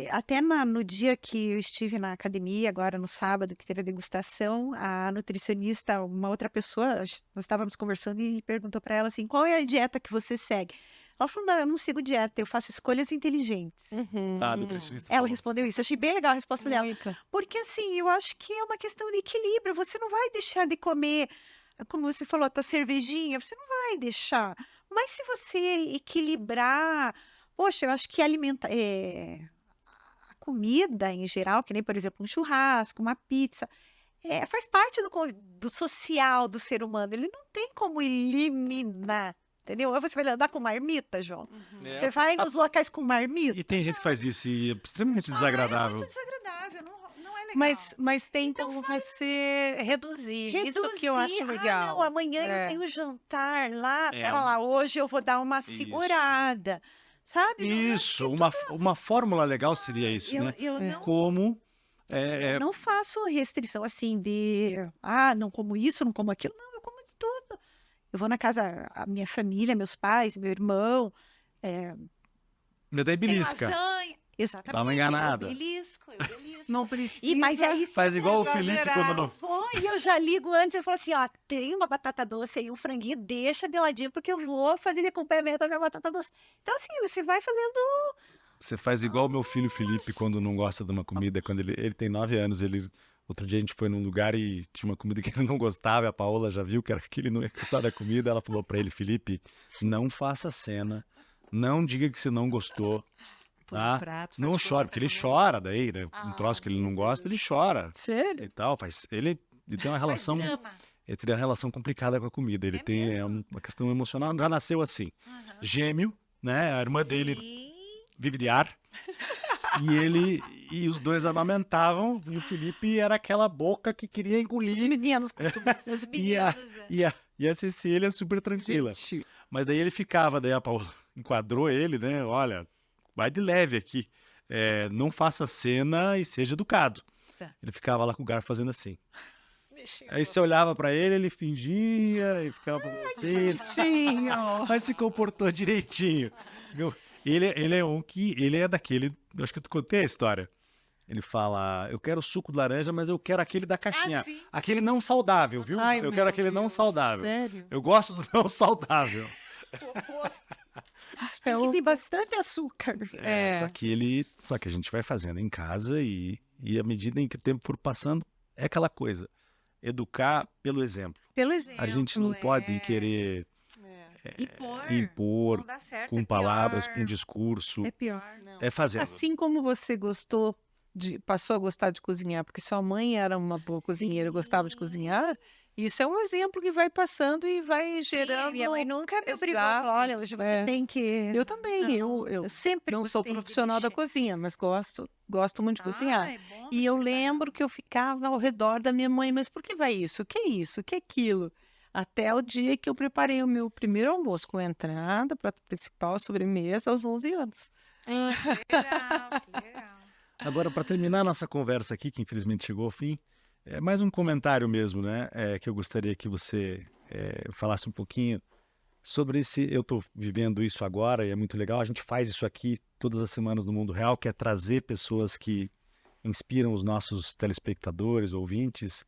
Até no dia que eu estive na academia, agora no sábado, que teve a degustação, a nutricionista, uma outra pessoa, nós estávamos conversando e perguntou para ela assim, qual é a dieta que você segue? Ela falou, não, eu não sigo dieta, eu faço escolhas inteligentes. A nutricionista ela respondeu isso, achei bem legal a resposta dela. Porque assim, eu acho que é uma questão de equilíbrio, você não vai deixar de comer, como você falou, a tua cervejinha, você não vai deixar. Mas se você equilibrar, poxa, eu acho que comida em geral, que nem, por exemplo, um churrasco, uma pizza, faz parte do social do ser humano. Ele não tem como eliminar, entendeu? Você vai andar com marmita, João? Você vai nos locais com marmita? E tem gente que faz isso e é extremamente desagradável. É muito desagradável, não é Mas tem como você reduzir. Isso que eu acho legal. Não, amanhã eu tenho jantar lá. Pera lá, hoje eu vou dar uma segurada. Sabe? Isso, uma fórmula legal seria isso, né? Eu não, Como... eu não faço restrição assim de... não como isso, não como aquilo. Não, eu como de tudo. Eu vou na casa, a minha família, meus pais, meu irmão. Meu daí belisca. Lasanha. Exatamente. Dá uma enganada. Eu belisco. Não precisa. Mas aí Faz igual o Felipe quando não... E eu já ligo antes, eu falo assim, tem uma batata doce aí, um franguinho, deixa de ladinho, porque eu vou fazer de acompanhamento da minha batata doce. Então, assim, você vai fazendo... Você faz igual o meu filho Felipe quando não gosta de uma comida, quando ele tem 9 anos, outro dia a gente foi num lugar e tinha uma comida que ele não gostava, e a Paola já viu que ele não ia gostar da comida, ela falou pra ele, Felipe, não faça cena, não diga que você não gostou, tá? Não chore, porque ele chora daí, né? Um troço que ele não gosta, ele chora. Sério? E tal, ele tem uma relação... Ele tem uma relação complicada com a comida, ele tem uma questão emocional, já nasceu assim. Gêmeo, né? A irmã dele vive de ar. E os dois amamentavam, e o Felipe era aquela boca que queria engolir. Os meninos costumam ser os meninos. E a Cecília super tranquila. Gente. Mas daí ele ficava, daí a Paola enquadrou ele, né? Olha, vai de leve aqui. Não faça cena e seja educado. Ele ficava lá com o garfo fazendo assim. Aí você olhava pra ele, ele fingia e ficava assim. Mas se comportou direitinho. Ele é ele é daquele, eu acho que eu te contei a história. Ele fala, eu quero suco de laranja, mas eu quero aquele da caixinha. Aquele não saudável, viu? Eu quero aquele não saudável. Sério? Eu gosto do não saudável. O oposto. Aqui tem bastante açúcar. Só que a gente vai fazendo em casa e à medida em que o tempo for passando, é aquela coisa. Educar pelo exemplo. A gente não pode querer impor não dá certo, com palavras, com discurso. É pior. É fazendo. Assim como você passou a gostar de cozinhar, porque sua mãe era uma boa cozinheira, gostava de cozinhar, isso é um exemplo que vai passando e vai gerando... Minha mãe nunca me obrigou a falar, olha, hoje você tem que... Eu também, eu sempre não sou profissional da cozinha, mas gosto muito de cozinhar. E eu lembro que eu ficava ao redor da minha mãe, mas por que vai isso? O que é isso? O que é aquilo? Até o dia que eu preparei o meu primeiro almoço com entrada, prato principal, sobremesa, aos 11 anos. Que legal. Agora, para terminar a nossa conversa aqui, que infelizmente chegou ao fim, mais um comentário mesmo, né? Que eu gostaria que você falasse um pouquinho sobre eu estou vivendo isso agora e é muito legal. A gente faz isso aqui todas as semanas no Mundo Real, que é trazer pessoas que inspiram os nossos telespectadores, ouvintes,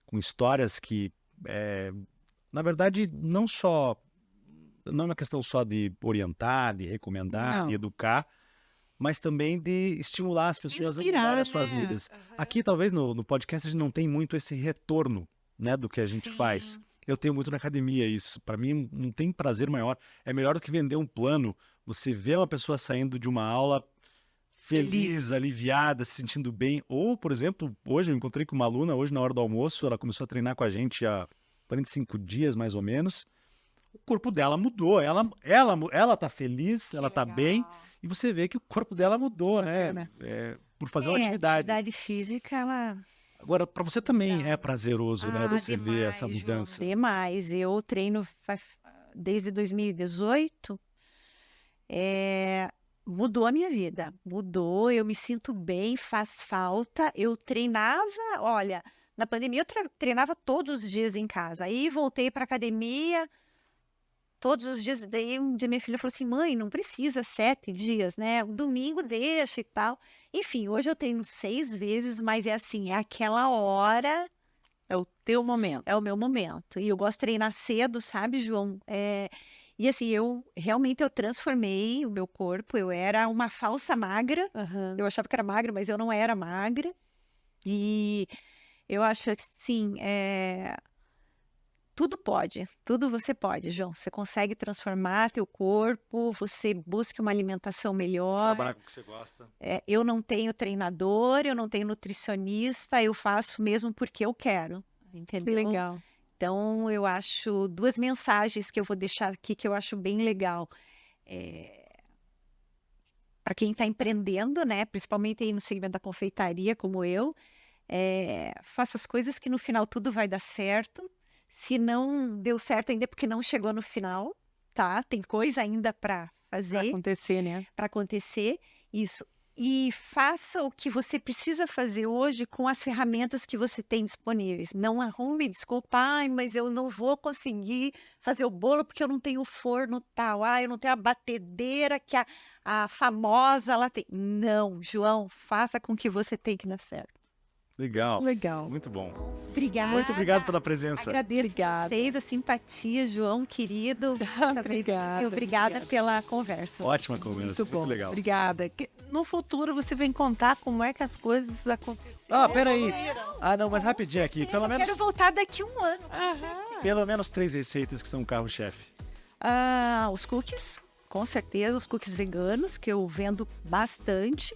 com histórias que, na verdade, não é uma questão só de orientar, de recomendar, de educar, mas também de estimular as pessoas a mudar as suas vidas. Aqui, talvez, no podcast, a gente não tem muito esse retorno, né, do que a gente faz. Eu tenho muito na academia isso. Para mim, não tem prazer maior. É melhor do que vender um plano. Você vê uma pessoa saindo de uma aula feliz, aliviada, se sentindo bem. Ou, por exemplo, hoje eu encontrei com uma aluna, hoje na hora do almoço, ela começou a treinar com a gente há 45 dias, mais ou menos. O corpo dela mudou. Ela tá feliz, ela tá bem. E você vê que o corpo dela mudou, né? Por fazer uma atividade. A atividade física, ela... Agora, para você também é prazeroso, né? Você demais, ver essa mudança. João, demais. Eu treino desde 2018. Mudou a minha vida. Mudou, eu me sinto bem, faz falta. Eu treinava, olha, na pandemia eu treinava todos os dias em casa. Aí voltei para academia todos os dias. Daí um dia minha filha falou assim, mãe, não precisa 7 dias, né? Um domingo deixa e tal. Enfim, hoje eu treino 6 vezes, mas é assim, é aquela hora... É o teu momento. É o meu momento. E eu gosto de treinar cedo, sabe, João? E assim, eu transformei o meu corpo. Eu era uma falsa magra. Eu achava que era magra, mas eu não era magra. E eu acho assim, tudo você pode, João. Você consegue transformar teu corpo, você busca uma alimentação melhor. Trabalhar com o que você gosta. Eu não tenho treinador, eu não tenho nutricionista, eu faço mesmo porque eu quero, entendeu? Que legal. Então, eu acho 2 mensagens que eu vou deixar aqui que eu acho bem legal. Para quem está empreendendo, né? Principalmente aí no segmento da confeitaria, como eu, Faça as coisas que no final tudo vai dar certo. Se não deu certo ainda é porque não chegou no final, tá? Tem coisa ainda para fazer. Pra acontecer, né? Para acontecer, isso. E faça o que você precisa fazer hoje com as ferramentas que você tem disponíveis. Não arrume desculpa, mas eu não vou conseguir fazer o bolo porque eu não tenho forno tal. Eu não tenho a batedeira que a famosa lá tem. Não, João, faça com o que você tem que dar certo. Legal. Legal. Muito bom. Obrigada. Muito obrigado pela presença. Agradeço vocês, a simpatia, João, querido. Obrigada pela conversa. Ótima conversa. Muito bom. Legal. Obrigada. No futuro você vem contar como é que as coisas aconteceram. Peraí. Não, mas rapidinho aqui. Pelo menos, quero voltar daqui 1 ano. pelo menos 3 receitas que são o carro-chefe. Os cookies, com certeza, os cookies veganos, que eu vendo bastante.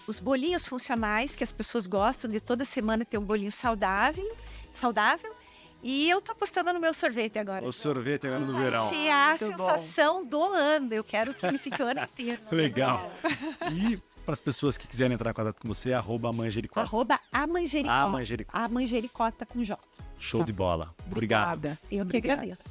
Os bolinhos funcionais, que as pessoas gostam de toda semana ter um bolinho saudável. E eu tô apostando no meu sorvete agora. O sorvete agora no verão. Vai ser a Muito sensação do ano. Eu quero que ele fique o ano inteiro. Legal. E para as pessoas que quiserem entrar em contato com você, @amanjericota. @amanjericota. Amanjericota. A manjericota com J. Show de bola. Obrigado. Obrigada. Eu que agradeço.